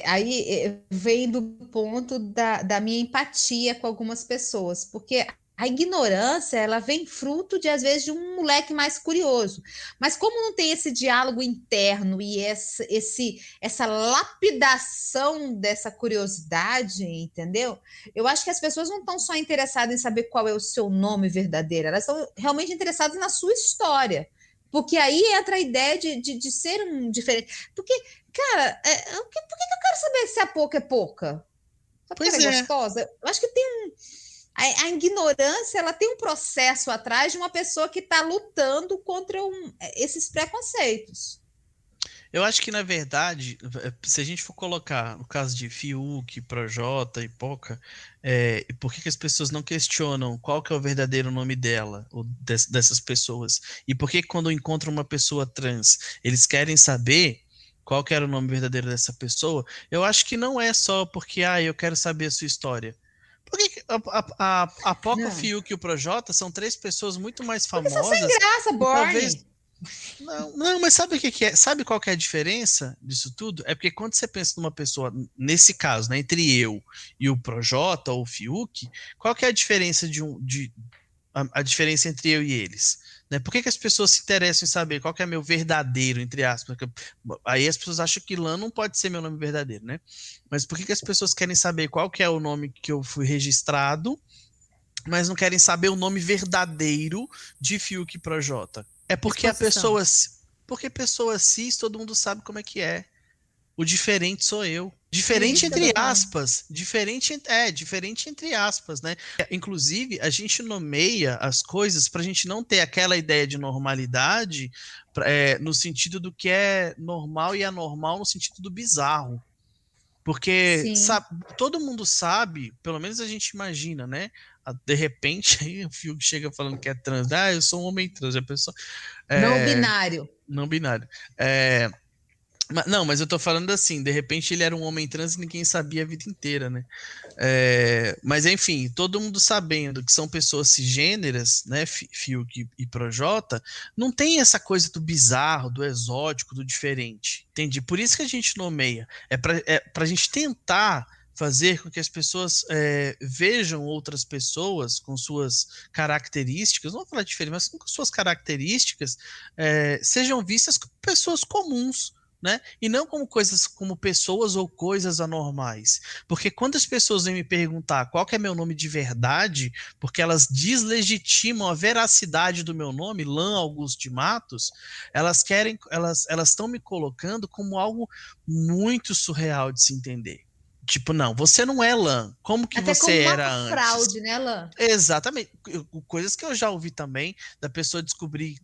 Aí vem do ponto da minha empatia com algumas pessoas, porque a ignorância, ela vem fruto de, às vezes, de um moleque mais curioso. Mas como não tem esse diálogo interno e essa lapidação dessa curiosidade, entendeu? Eu acho que as pessoas não estão só interessadas em saber qual é o seu nome verdadeiro, elas estão realmente interessadas na sua história. Porque aí entra a ideia de ser um diferente. Porque, cara, por que eu quero saber se a Poca é Poca? Só porque ela é gostosa? Eu acho que tem a ignorância, ela tem um processo atrás de uma pessoa que está lutando contra esses preconceitos. Eu acho que, na verdade, se a gente for colocar no caso de Fiuk, Projota e Poca, por que as pessoas não questionam qual que é o verdadeiro nome dela, ou dessas pessoas? E por que quando encontram uma pessoa trans, eles querem saber qual que era o nome verdadeiro dessa pessoa? Eu acho que não é só porque, eu quero saber a sua história. Porque a Poca, o Fiuk e o Projota são três pessoas muito mais famosas. Porque são sem graça, boring. Não, mas sabe o que é? Sabe qual que é a diferença disso tudo? É porque quando você pensa numa pessoa, nesse caso, né, entre eu e o Projota ou o Fiuk, qual que é a diferença a diferença entre eu e eles? Né? Por que as pessoas se interessam em saber qual que é meu verdadeiro, entre aspas? Aí as pessoas acham que Lan não pode ser meu nome verdadeiro, né? Mas por que as pessoas querem saber qual que é o nome que eu fui registrado, mas não querem saber o nome verdadeiro de Fiuk e Projota? É porque porque pessoa cis, todo mundo sabe como é que é. O diferente sou eu. Diferente entre aspas. Diferente entre aspas, né? Inclusive, a gente nomeia as coisas pra gente não ter aquela ideia de normalidade no sentido do que é normal e anormal no sentido do bizarro. Porque todo mundo sabe, pelo menos a gente imagina, né? De repente, aí o Fiuk chega falando que é trans. Eu sou um homem trans. A pessoa, não binário. Não binário. Não, mas eu tô falando assim, de repente ele era um homem trans e ninguém sabia a vida inteira, né? Mas enfim, todo mundo sabendo que são pessoas cisgêneras, né, Fiuk e Projota, não tem essa coisa do bizarro, do exótico, do diferente, entende? Por isso que a gente nomeia, pra gente tentar fazer com que as pessoas vejam outras pessoas com suas características, não vou falar diferente, mas com suas características, sejam vistas como pessoas comuns, né? E não como pessoas ou coisas anormais. Porque quando as pessoas vêm me perguntar qual que é meu nome de verdade, porque elas deslegitimam a veracidade do meu nome, Lan Augusto de Matos, elas estão me colocando como algo muito surreal de se entender. Tipo, não, você não é Lan. Como que até você como era uma antes? Fraude, né, Lan? Exatamente. Coisas que eu já ouvi também, da pessoa descobrir,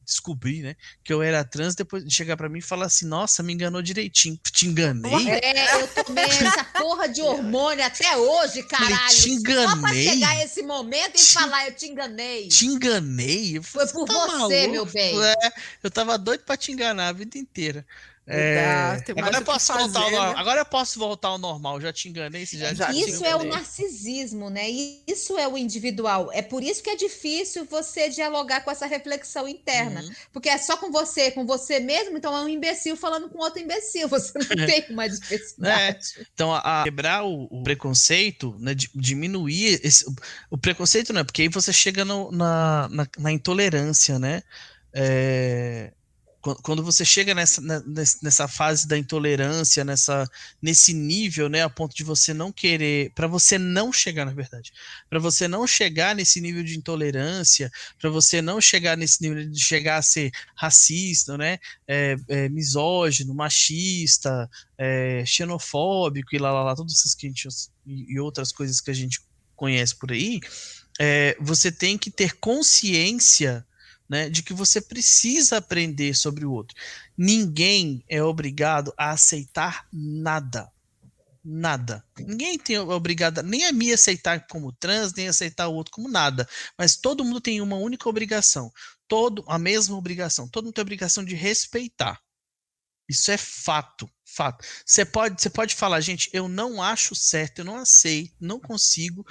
né, que eu era trans, depois de chegar pra mim e falar assim, nossa, me enganou direitinho. Te enganei? Eu tomei essa porra de hormônio até hoje, caralho. Te enganei? Só pra chegar esse momento e falar, eu te enganei. Te enganei? Foi por você, maluco? Meu bem. Eu tava doido pra te enganar a vida inteira. Agora eu posso voltar ao normal. Já te enganei, você já isso é o narcisismo, né? Isso é o individual. É por isso que é difícil você dialogar com essa reflexão interna. Porque é só com você mesmo, então é um imbecil falando com outro imbecil. Você não tem uma diversidade. Então, quebrar o preconceito, né, diminuir o preconceito, não é? Porque aí você chega na intolerância, né? Quando você chega nessa fase da intolerância, nesse nível, né, a ponto de você não querer, para você não chegar, na verdade, para você não chegar nesse nível de intolerância, para você não chegar nesse nível de chegar a ser racista, né, misógino, machista, xenofóbico e lá, todas essas e outras coisas que a gente conhece por aí, você tem que ter consciência, né, de que você precisa aprender sobre o outro. Ninguém é obrigado a aceitar nada. Nada. Ninguém é obrigado nem a me aceitar como trans, nem a aceitar o outro como nada. Mas todo mundo tem uma única obrigação. A mesma obrigação. Todo mundo tem a obrigação de respeitar. Isso é fato. Você pode falar, gente, eu não acho certo, eu não aceito, não consigo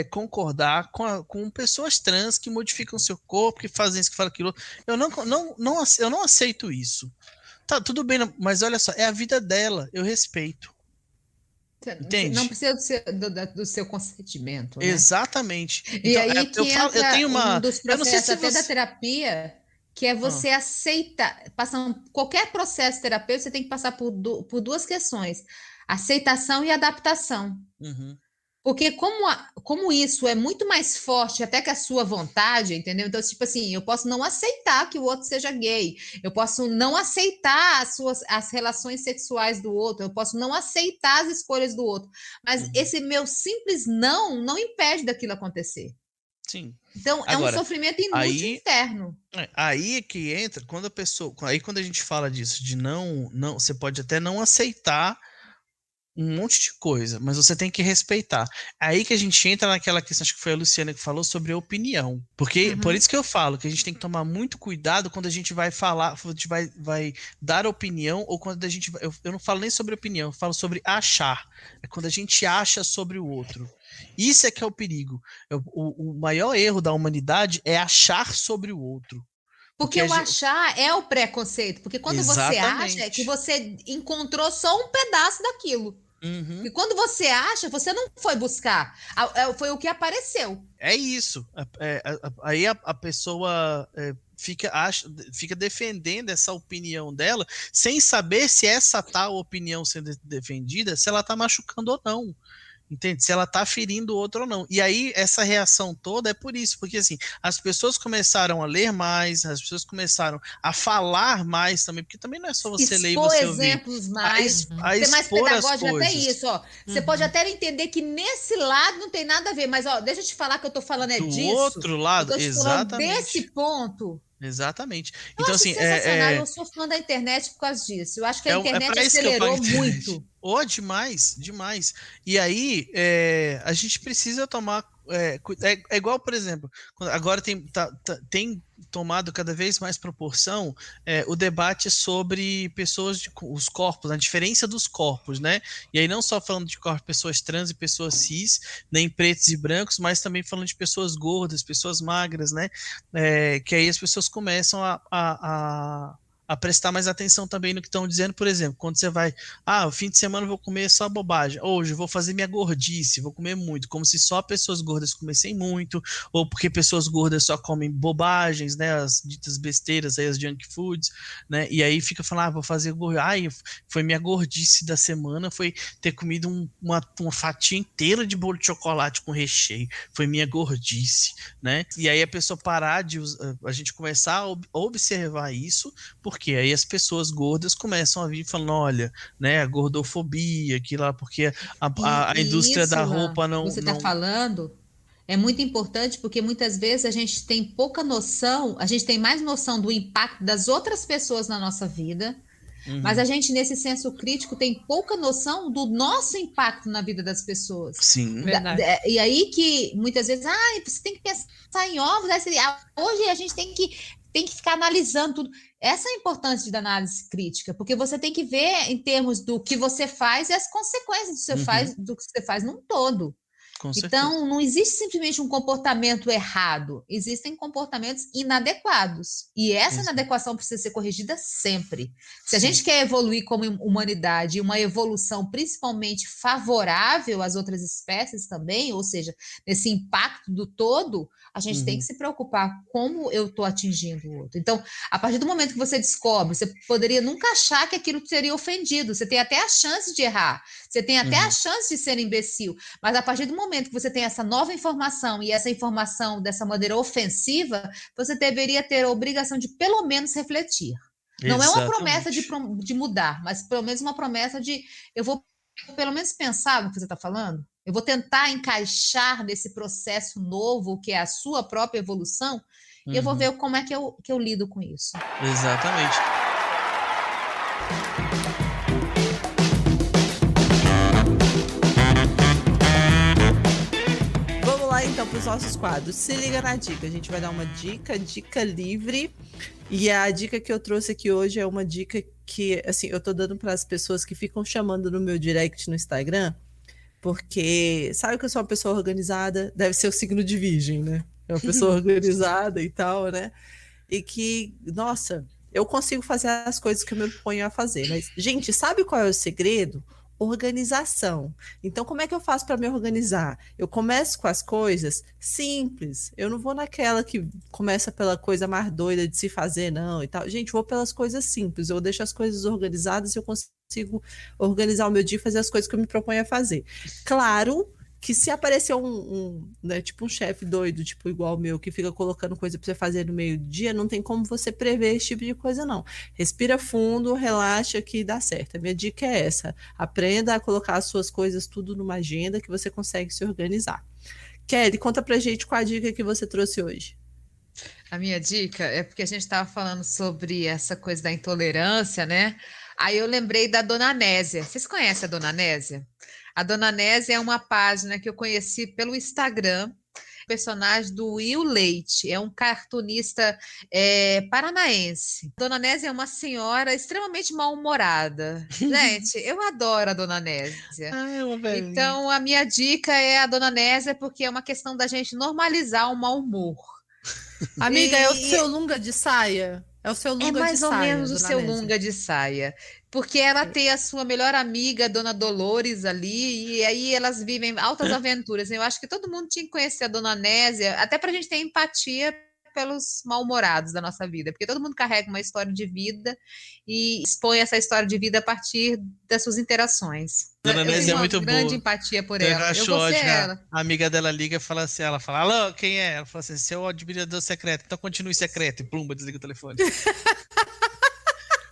concordar com pessoas trans que modificam seu corpo, que fazem isso, que fazem aquilo. Eu não aceito isso. Tá, tudo bem, mas olha só, é a vida dela, eu respeito. Entende? Não precisa do seu consentimento, né? Exatamente. E então, aí que entra eu tenho um dos processos até da você... terapia, que é você aceitar, qualquer processo terapêutico, você tem que passar por duas questões, aceitação e adaptação. Porque como isso é muito mais forte até que a sua vontade, entendeu? Então, tipo assim, eu posso não aceitar que o outro seja gay, eu posso não aceitar as relações sexuais do outro, eu posso não aceitar as escolhas do outro, mas esse meu simples não impede daquilo acontecer. Sim. Então, é um sofrimento inútil interno. Aí é que entra, quando a gente fala disso, de não, você pode até não aceitar um monte de coisa, mas você tem que respeitar. Aí que a gente entra naquela questão, acho que foi a Luciana que falou sobre a opinião. Porque, por isso que eu falo que a gente tem que tomar muito cuidado quando a gente vai falar, a gente vai dar opinião, ou quando a gente eu não falo nem sobre opinião, eu falo sobre achar. É quando a gente acha sobre o outro. Isso é que é o perigo. O maior erro da humanidade é achar sobre o outro. Porque o achar é o preconceito. Porque quando você acha, é que você encontrou só um pedaço daquilo. E quando você acha, você não foi buscar. Foi o que apareceu. É isso. Aí a pessoa fica defendendo essa opinião dela, sem saber se essa tal opinião sendo defendida, se ela está machucando ou não. Entende? Se ela tá ferindo o outro ou não. E aí, essa reação toda é por isso, porque assim, as pessoas começaram a ler mais, as pessoas começaram a falar mais também, porque também não é só você ler e Expor você ouvir. exemplos mais, A ser mais expor as pedagógico, até coisas. isso, ó. Você pode até entender que nesse lado não tem nada a ver, mas ó, deixa eu te falar que eu tô falando Do disso. outro lado, eu tô te falando exatamente. desse ponto. Exatamente. Eu Então, acho assim, sensacional, eu sou fã da internet por causa disso. Eu acho que a é internet para isso que eu pago acelerou internet. muito. Oh, demais, demais. E aí, a gente precisa tomar. É igual, por exemplo, agora tem tomado cada vez mais proporção o debate sobre os corpos, a diferença dos corpos, né? E aí não só falando de corpos, pessoas trans e pessoas cis, nem pretos e brancos, mas também falando de pessoas gordas, pessoas magras, né? Que aí as pessoas começam a prestar mais atenção também no que estão dizendo, por exemplo, quando você vai, o fim de semana eu vou comer só bobagem, hoje eu vou fazer minha gordice, vou comer muito, como se só pessoas gordas comessem muito, ou porque pessoas gordas só comem bobagens, né, as ditas besteiras, aí as junk foods, né, e aí fica falando, vou fazer gordice, foi minha gordice da semana, foi ter comido uma fatia inteira de bolo de chocolate com recheio, foi minha gordice, né, e aí a pessoa parar a gente começar a observar isso, porque aí as pessoas gordas começam a vir falando, olha, né, a gordofobia, que lá, porque a indústria isso, da roupa não... Você está falando, é muito importante, porque muitas vezes a gente tem pouca noção, a gente tem mais noção do impacto das outras pessoas na nossa vida, mas a gente, nesse senso crítico, tem pouca noção do nosso impacto na vida das pessoas. Sim. Verdade. E aí que, muitas vezes, você tem que pensar em ovos, hoje a gente tem que ficar analisando tudo. Essa é a importância da análise crítica, porque você tem que ver em termos do que você faz e as consequências do que você faz num todo. Então, não existe simplesmente um comportamento errado, existem comportamentos inadequados. E essa inadequação precisa ser corrigida sempre. Se a gente quer evoluir como humanidade, uma evolução principalmente favorável às outras espécies também, ou seja, nesse impacto do todo, a gente tem que se preocupar como eu estou atingindo o outro. Então, a partir do momento que você descobre, você poderia nunca achar que aquilo teria ofendido, você tem até a chance de errar, você tem até a chance de ser imbecil, mas a partir do momento que você tem essa nova informação e essa informação dessa maneira ofensiva, você deveria ter a obrigação de pelo menos refletir. Não é uma promessa de mudar, mas pelo menos uma promessa de eu vou pelo menos pensar no que você está falando, eu vou tentar encaixar nesse processo novo que é a sua própria evolução e eu vou ver como é que eu lido com isso. Exatamente. Então, para os nossos quadros, se liga na dica. A gente vai dar uma dica livre. E a dica que eu trouxe aqui hoje é uma dica que, assim, eu tô dando para as pessoas que ficam chamando no meu direct no Instagram, porque sabe que eu sou uma pessoa organizada, deve ser o signo de Virgem, né? É uma pessoa organizada e tal, né? E que, nossa, eu consigo fazer as coisas que eu me proponho a fazer. Mas, gente, sabe qual é o segredo? Organização. Então, como é que eu faço para me organizar? Eu começo com as coisas simples. Eu não vou naquela que começa pela coisa mais doida de se fazer, não, e tal. Gente, vou pelas coisas simples. Eu deixo as coisas organizadas e eu consigo organizar o meu dia e fazer as coisas que eu me proponho a fazer. Claro que se aparecer né, tipo um chefe doido, tipo igual o meu, que fica colocando coisa para você fazer no meio-dia, não tem como você prever esse tipo de coisa, não. Respira fundo, relaxa que dá certo. A minha dica é essa. Aprenda a colocar as suas coisas tudo numa agenda que você consegue se organizar. Kelly, conta pra gente qual a dica que você trouxe hoje. A minha dica é porque a gente estava falando sobre essa coisa da intolerância, né? Aí eu lembrei da Dona Nésia. Vocês conhecem a Dona Nésia? A Dona Nésia é uma página que eu conheci pelo Instagram, personagem do Will Leite, é um cartunista paranaense. Dona Nésia é uma senhora extremamente mal-humorada. Gente, eu adoro a Dona Nésia. Então, a minha dica é a Dona Nésia, porque é uma questão da gente normalizar o mau humor. Amiga, é o seu lunga de saia? É o seu lunga de saia. É mais ou menos o seu lunga de saia. Porque ela tem a sua melhor amiga, Dona Dolores, ali, e aí elas vivem altas aventuras. Eu acho que todo mundo tinha que conhecer a Dona Nésia, até para a gente ter empatia pelos mal-humorados da nossa vida, porque todo mundo carrega uma história de vida e expõe essa história de vida a partir das suas interações. Dona Nézia é muito boa. Grande empatia por ela. Eu vou ser ótimo, ela. A amiga dela liga e fala assim, ela fala, alô, quem é? Ela fala assim, seu admirador secreto, então continue secreto. E plumba, desliga o telefone.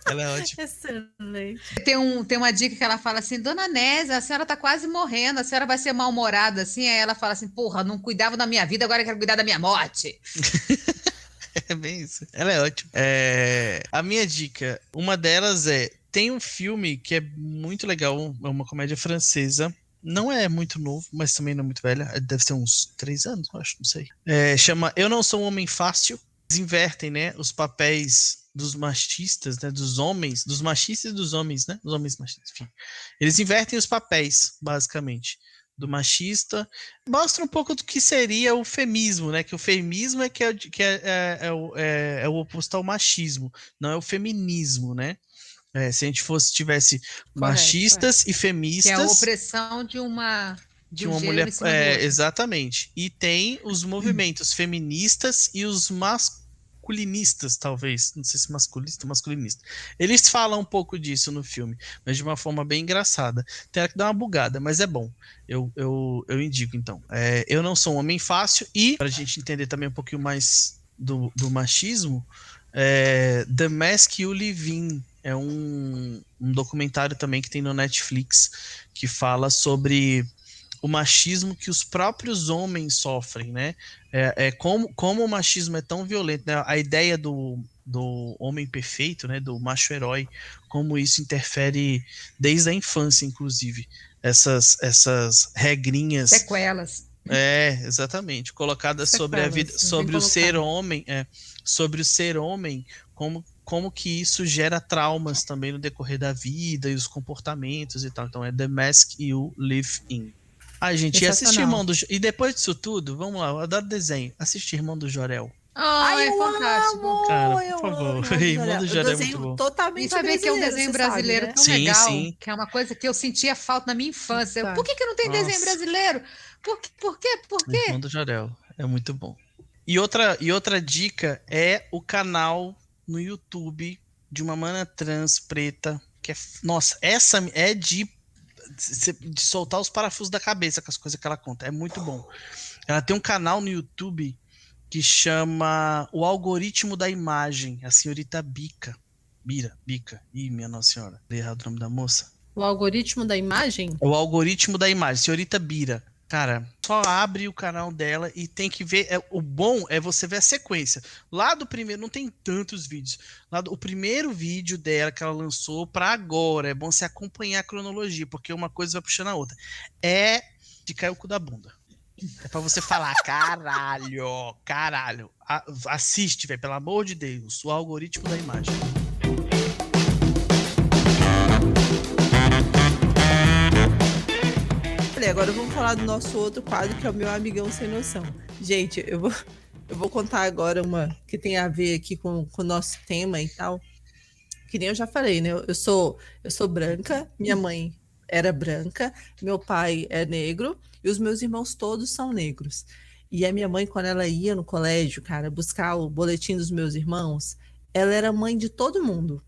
Ela é ótima. Excelente. Tem uma dica que ela fala assim, Dona Nézia, a senhora tá quase morrendo, a senhora vai ser mal-humorada, assim, aí ela fala assim, porra, não cuidava da minha vida, agora eu quero cuidar da minha morte. É bem isso. Ela é ótima. A minha dica, uma delas tem um filme que é muito legal, é uma comédia francesa, não é muito novo, mas também não é muito velha, deve ser uns 3 anos, eu acho, não sei. Chama Eu Não Sou um Homem Fácil. Eles invertem, né, os papéis dos machistas, né, dos homens, dos machistas e dos homens, né, dos homens machistas, enfim. Eles invertem os papéis, basicamente, do machista. Mostra um pouco do que seria o feminismo, né, que o feminismo é o oposto ao machismo, não é o feminismo, né. Se a gente tivesse machistas e feministas... Que é a opressão de uma mulher... exatamente. E tem os movimentos feministas e os masculinistas, talvez. Não sei se masculista ou masculinista. Eles falam um pouco disso no filme, mas de uma forma bem engraçada. Tem que dar uma bugada, mas é bom. Eu indico, então. Eu Não Sou um Homem Fácil. E, pra gente entender também um pouquinho mais do machismo, The Mask You Live In. É um documentário também que tem no Netflix, que fala sobre o machismo que os próprios homens sofrem, né? Como o machismo é tão violento, né? A ideia do homem perfeito, né? Do macho herói, como isso interfere desde a infância, inclusive. Essas regrinhas... Sequelas. Exatamente. Colocadas sobre a vida, sobre o ser homem, sobre o ser homem, como que isso gera traumas também no decorrer da vida e os comportamentos e tal. Então The Mask You Live In. Gente, e assistir Irmão do... E depois disso tudo, vamos lá, eu adoro desenho. Assistir Irmão do Jorel. É fantástico. Amo, cara, por favor. Irmão do Jorel é muito bom. E saber que é um desenho brasileiro, né? tão legal, que é uma coisa que eu sentia falta na minha infância. Por que não tem desenho brasileiro? Por quê? Irmão do Jorel é muito bom. E outra dica é o canal no YouTube de uma mana trans preta, que nossa, essa é de soltar os parafusos da cabeça com as coisas que ela conta, é muito bom. Ela tem um canal no YouTube que chama O Algoritmo da Imagem, a senhorita Bica. Ih, minha Nossa Senhora, dei errado o nome da moça. O Algoritmo da Imagem? O Algoritmo da Imagem, senhorita Bira. Cara, só abre o canal dela e tem que ver. O bom é você ver a sequência. Lá do primeiro, não tem tantos vídeos. O primeiro vídeo dela que ela lançou pra agora. É bom você acompanhar a cronologia, porque uma coisa vai puxando a outra. É de cair o cu da bunda. É pra você falar, caralho. Assiste, velho, pelo amor de Deus. O Algoritmo da Imagem. Agora vamos falar do nosso outro quadro, que é o Meu Amigão Sem Noção. Gente, eu vou contar agora uma que tem a ver aqui com o nosso tema e tal. Que nem eu já falei, né? Eu sou branca, minha mãe era branca, meu pai é negro e os meus irmãos todos são negros. E a minha mãe, quando ela ia no colégio, cara, buscar o boletim dos meus irmãos, ela era mãe de todo mundo,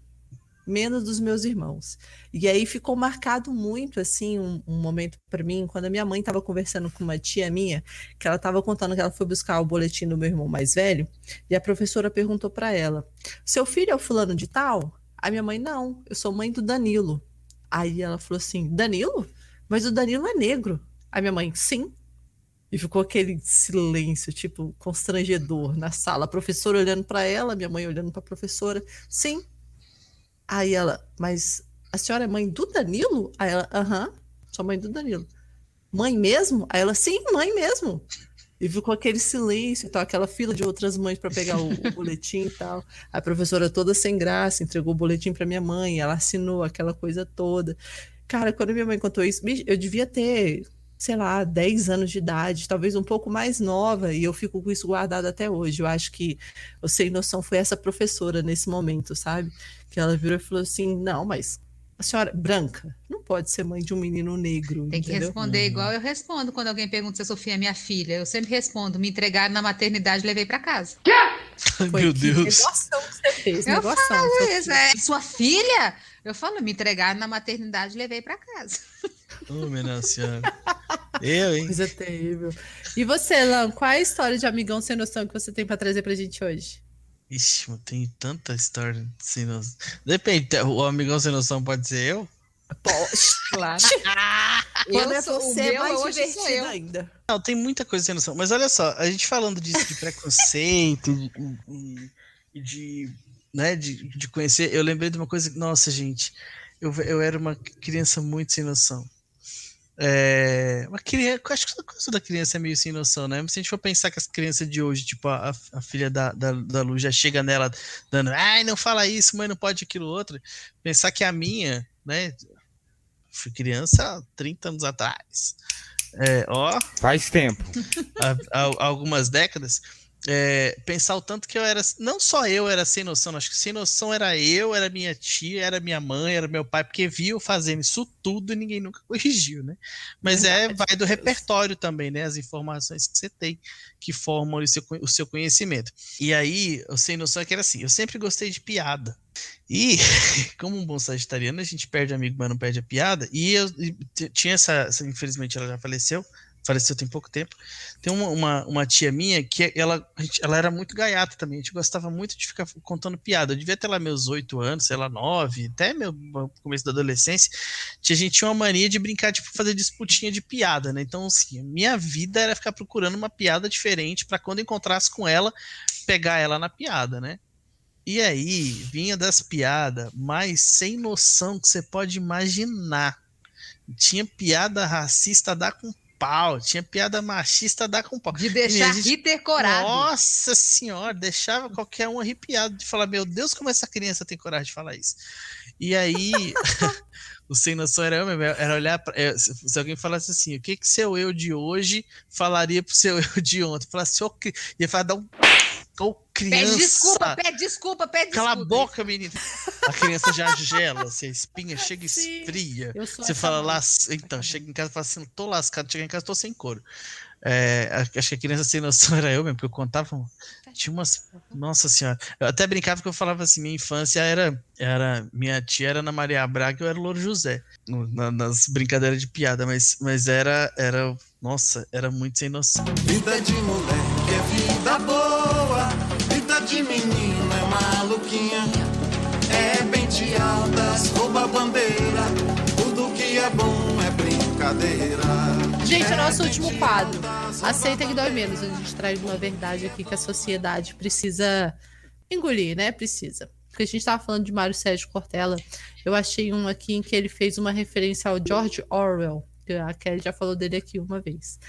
menos dos meus irmãos. E aí ficou marcado muito, assim, um momento para mim, quando a minha mãe estava conversando com uma tia minha, que ela estava contando que ela foi buscar o boletim do meu irmão mais velho, e a professora perguntou para ela, seu filho é o fulano de tal? A minha mãe, não, eu sou mãe do Danilo. Aí ela falou assim, Danilo? Mas o Danilo é negro. A minha mãe, sim. E ficou aquele silêncio, tipo, constrangedor na sala. A professora olhando para ela, minha mãe olhando para a professora, sim. Aí ela, mas a senhora é mãe do Danilo? Aí ela, aham, sou mãe do Danilo. Mãe mesmo? Aí ela, sim, mãe mesmo. E ficou aquele silêncio, então, aquela fila de outras mães para pegar o boletim e tal. A professora toda sem graça entregou o boletim para minha mãe, ela assinou aquela coisa toda. Cara, quando minha mãe contou isso, eu devia ter, sei lá, 10 anos de idade, talvez um pouco mais nova, e eu fico com isso guardado até hoje. Eu acho que o Sem Noção foi essa professora nesse momento, sabe? Que ela virou e falou assim, não, mas a senhora branca não pode ser mãe de um menino negro, Tem que entendeu? responder igual eu respondo quando alguém pergunta se a Sofia é minha filha. Eu sempre respondo, me entregaram na maternidade e levei para casa. Meu Deus. Negoção que você fez, Eu negoção. falo isso. É sua filha? Eu falo, me entregaram na maternidade e levei pra casa. Ô, minha senhora. Eu, hein? Coisa terrível. E você, Lan, qual é a história de amigão sem noção que você tem pra trazer pra gente hoje? Ixi, eu tenho tanta história sem noção. Depende, o amigão sem noção pode ser eu? Poxa, Claro. quando é sou- o você, é meu mais hoje sou divertido eu. ainda. Não, tem muita coisa sem noção. Mas olha só, a gente falando disso de preconceito e de, né, de conhecer, eu lembrei de uma coisa. Nossa, gente, eu era uma criança muito sem noção. Uma criança, acho que essa coisa da criança é meio sem noção, né? Mas se a gente for pensar que as crianças de hoje, tipo a filha da Lu já chega nela dando, ai, não fala isso, mãe, não pode aquilo outro. Pensar que a minha, né? Fui criança há 30 anos atrás. Faz tempo. Há algumas décadas. Pensar o tanto que eu era. Não só eu era sem noção, acho que sem noção era eu, era minha tia, era minha mãe, era meu pai, porque viu fazendo isso tudo e ninguém nunca corrigiu, né? Mas vai do repertório também, né? As informações que você tem que formam o seu conhecimento. E aí, o sem noção é que era assim: eu sempre gostei de piada. E, como um bom sagitariano, a gente perde amigo, mas não perde a piada. E eu tinha infelizmente ela já faleceu tem pouco tempo. Tem uma tia minha que ela era muito gaiata também. A gente gostava muito de ficar contando piada. Eu devia ter lá meus 8 anos, sei lá, 9, até meu começo da adolescência. A gente tinha uma mania de brincar, tipo, fazer disputinha de piada, né? Então, assim, minha vida era ficar procurando uma piada diferente para quando encontrasse com ela, pegar ela na piada, né? E aí, vinha das piadas mais sem noção que você pode imaginar. Tinha piada racista a dar com pau, tinha piada machista a dar com pau. De deixar Hitler corado. Nossa senhora, deixava qualquer um arrepiado de falar, meu Deus, como essa criança tem coragem de falar isso. E aí, o sem noção era eu mesmo, era olhar se alguém falasse assim, o que seu eu de hoje falaria pro seu eu de ontem? Falasse, ia falar, dar um... criança. Pede desculpa. Cala a boca, menina. A criança já gela, você espinha, chega e esfria. Você fala lá, então, chega em casa e fala assim, não tô lascado, chega em casa, tô sem couro. Acho que a criança sem noção era eu mesmo, porque eu contava, tinha umas, nossa senhora, eu até brincava que eu falava assim, minha infância minha tia era Ana Maria Braga e eu era o Louro José, nas brincadeiras de piada, mas era, nossa, era muito sem noção. Vida de moleque é vida boa, vida de menino é maluquinha, é pente altas, rouba bandeira, tudo que é bom é brincadeira. Gente, o nosso último quadro, Aceita que Dói Menos, a gente traz uma verdade aqui que a sociedade precisa engolir, né? Precisa. Porque a gente tava falando de Mário Sérgio Cortella, eu achei um aqui em que ele fez uma referência ao George Orwell, que a Kelly já falou dele aqui uma vez,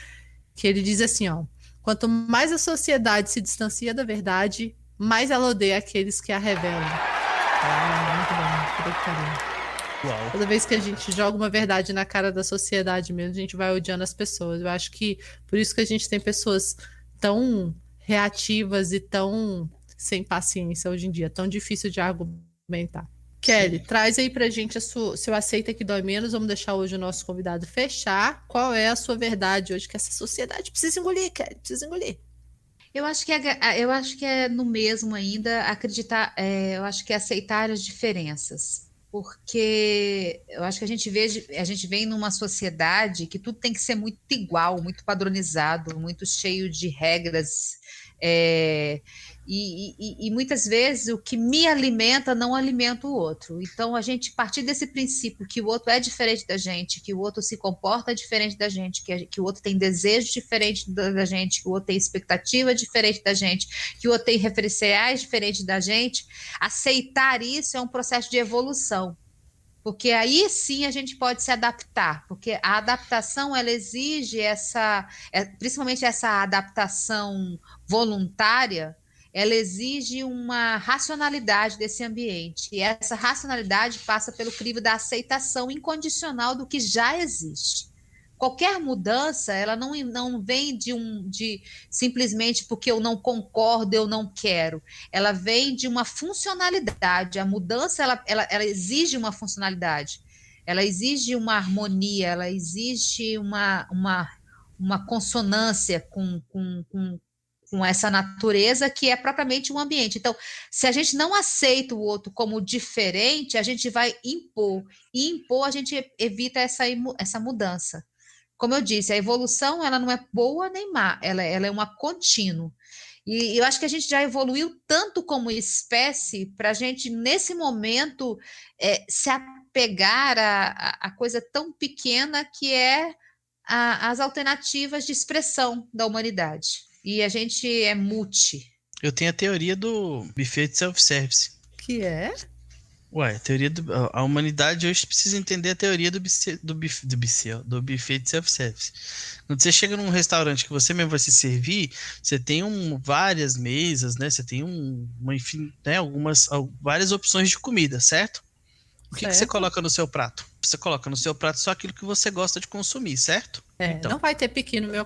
que ele diz assim, ó, quanto mais a sociedade se distancia da verdade, mais ela odeia aqueles que a revelam. Muito bom, que carinho. Uau. Toda vez que a gente joga uma verdade na cara da sociedade mesmo, a gente vai odiando as pessoas. Eu acho que por isso que a gente tem pessoas tão reativas e tão sem paciência hoje em dia, tão difícil de argumentar. Kelly, traz aí pra gente seu Aceita que Dói Menos. Vamos deixar hoje o nosso convidado fechar. Qual é a sua verdade hoje que essa sociedade precisa engolir, Kelly? Precisa engolir. Eu acho que é no mesmo ainda acreditar, eu acho que é aceitar as diferenças. Porque eu acho que a gente vem numa sociedade que tudo tem que ser muito igual, muito padronizado, muito cheio de regras. E muitas vezes o que me alimenta não alimenta o outro. Então, a gente partir desse princípio que o outro é diferente da gente, que o outro se comporta diferente da gente, que o outro tem desejo diferente da gente, que o outro tem expectativa diferente da gente, que o outro tem referenciais diferentes da gente, aceitar isso é um processo de evolução. Porque aí sim a gente pode se adaptar, porque a adaptação ela exige principalmente essa adaptação voluntária, ela exige uma racionalidade desse ambiente, e essa racionalidade passa pelo crivo da aceitação incondicional do que já existe. Qualquer mudança, ela não vem de simplesmente porque eu não concordo, eu não quero. Ela vem de uma funcionalidade. A mudança, ela exige uma funcionalidade. Ela exige uma harmonia, ela exige uma consonância com com essa natureza que é propriamente um ambiente. Então, se a gente não aceita o outro como diferente, a gente vai impor. E impor, a gente evita essa mudança. Como eu disse, a evolução ela não é boa nem má, ela é uma contínua. E eu acho que a gente já evoluiu tanto como espécie para a gente, nesse momento, se apegar a coisa tão pequena que é as alternativas de expressão da humanidade. E a gente é multi. Eu tenho a teoria do buffet de self-service. Que é? Ué, a humanidade hoje precisa entender a teoria do buffet de self-service. Quando você chega num restaurante que você mesmo vai se servir, você tem várias mesas, né? Você tem várias opções de comida, certo? O que você coloca no seu prato? Você coloca no seu prato só aquilo que você gosta de consumir, certo? Então, não vai ter piqui no meu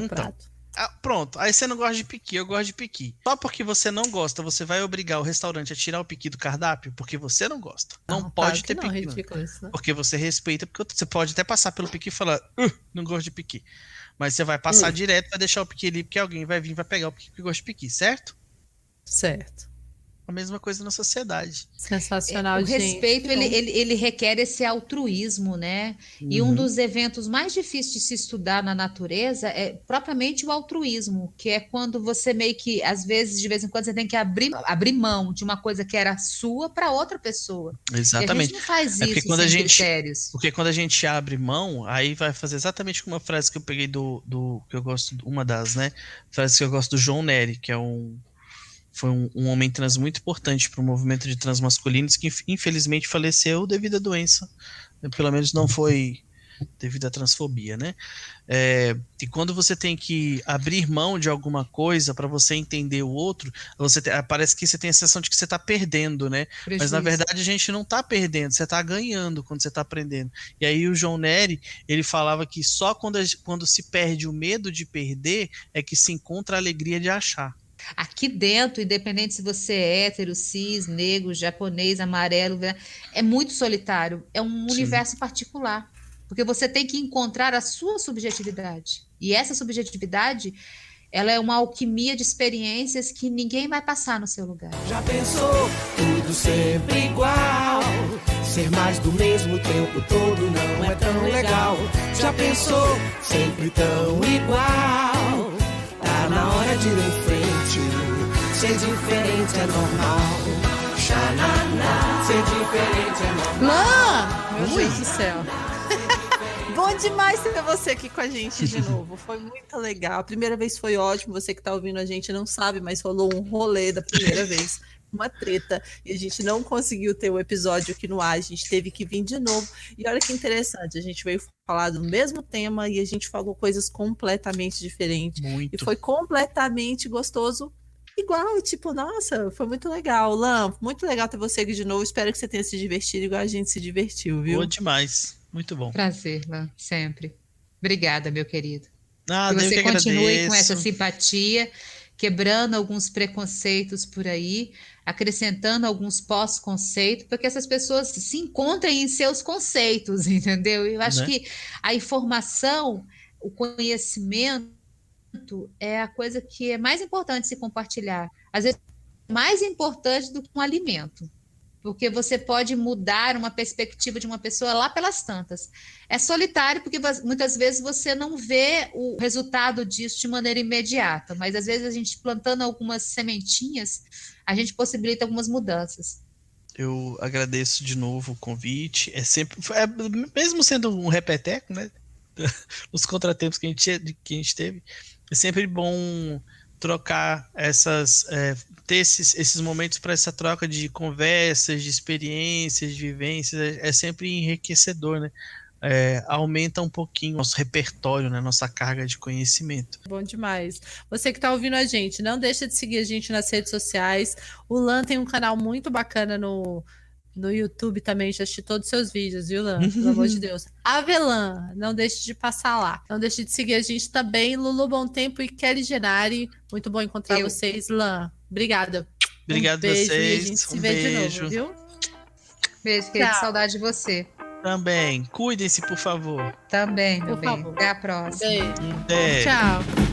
prato. Pronto, aí você não gosta de piqui, eu gosto de piqui. Só porque você não gosta, você vai obrigar o restaurante a tirar o piqui do cardápio? Porque você não gosta. Não pode ter piqui. Ridículo isso, né? Porque você respeita, porque você pode até passar pelo piqui e falar, não gosto de piqui. Mas você vai passar direto, vai deixar o piqui ali, porque alguém vai vir e vai pegar o piqui que gosta de piqui, certo? Certo. A mesma coisa na sociedade. Sensacional, gente. O respeito, ele requer esse altruísmo, né? E um dos eventos mais difíceis de se estudar na natureza é propriamente o altruísmo, que é quando você meio que, às vezes, de vez em quando, você tem que abrir mão de uma coisa que era sua para outra pessoa. Exatamente. E a gente não faz isso sem critérios. Porque quando a gente abre mão, aí vai fazer exatamente uma frase que eu peguei que eu gosto, uma das, né? Frase que eu gosto do João Nery, que foi um homem trans muito importante para o movimento de transmasculinos que infelizmente faleceu devido à doença, pelo menos não foi devido à transfobia, né? E quando você tem que abrir mão de alguma coisa para você entender o outro, parece que você tem a sensação de que você está perdendo, né? Prejuízo. Mas na verdade a gente não está perdendo, você está ganhando quando você está aprendendo. E aí o João Nery, ele falava que só quando se perde o medo de perder é que se encontra a alegria de achar. Aqui dentro, independente se você é hétero, cis, negro, japonês, amarelo, é muito solitário, é um universo particular, porque você tem que encontrar a sua subjetividade, e essa subjetividade, ela é uma alquimia de experiências que ninguém vai passar no seu lugar. Já pensou, tudo sempre igual, ser mais do mesmo tempo todo não é tão legal. Já pensou, sempre tão igual, tá na hora de ir em frente. Ser diferente é normal. Xananá. Ser diferente é normal. Meu Deus do céu. Bom demais ter você aqui com a gente de novo. Foi muito legal. A primeira vez foi ótimo. Você que tá ouvindo a gente não sabe, mas rolou um rolê da primeira vez. Uma treta. E a gente não conseguiu ter o episódio aqui no ar. A gente teve que vir de novo. E olha que interessante. A gente veio falar do mesmo tema e a gente falou coisas completamente diferentes. Muito. E foi completamente gostoso. Igual, tipo, nossa, foi muito legal. Lan, muito legal ter você aqui de novo. Espero que você tenha se divertido igual a gente se divertiu, viu? Boa demais. Muito bom. Prazer, Lan, sempre. Obrigada, meu querido. Que você continue com essa simpatia, quebrando alguns preconceitos por aí, acrescentando alguns pós-conceitos, para que essas pessoas se encontrem em seus conceitos, entendeu? Eu acho que a informação, o conhecimento, é a coisa que é mais importante se compartilhar. Às vezes, mais importante do que um alimento, porque você pode mudar uma perspectiva de uma pessoa lá pelas tantas. É solitário, porque muitas vezes você não vê o resultado disso de maneira imediata, mas às vezes a gente plantando algumas sementinhas, a gente possibilita algumas mudanças. Eu agradeço de novo o convite. Mesmo sendo um repeteco, né? Os contratempos que a gente teve, é sempre bom trocar ter esses momentos para essa troca de conversas, de experiências, de vivências, é sempre enriquecedor, né? Aumenta um pouquinho nosso repertório, né? Nossa carga de conhecimento. Bom demais. Você que está ouvindo a gente, não deixa de seguir a gente nas redes sociais. O Lan tem um canal muito bacana no YouTube também, já assisti todos os seus vídeos, viu, Lan? Pelo amor de Deus. Avelan, não deixe de passar lá. Não deixe de seguir a gente também, Lulu Bom Tempo e Kelly Genari. Muito bom encontrar vocês, Lan. Obrigada. Obrigado beijo, vocês. E a gente se vê de novo, viu? Beijo, querido. Saudade de você. Também. Cuidem-se, por favor. Também, meu bem. Até a próxima. Beijo. Tchau.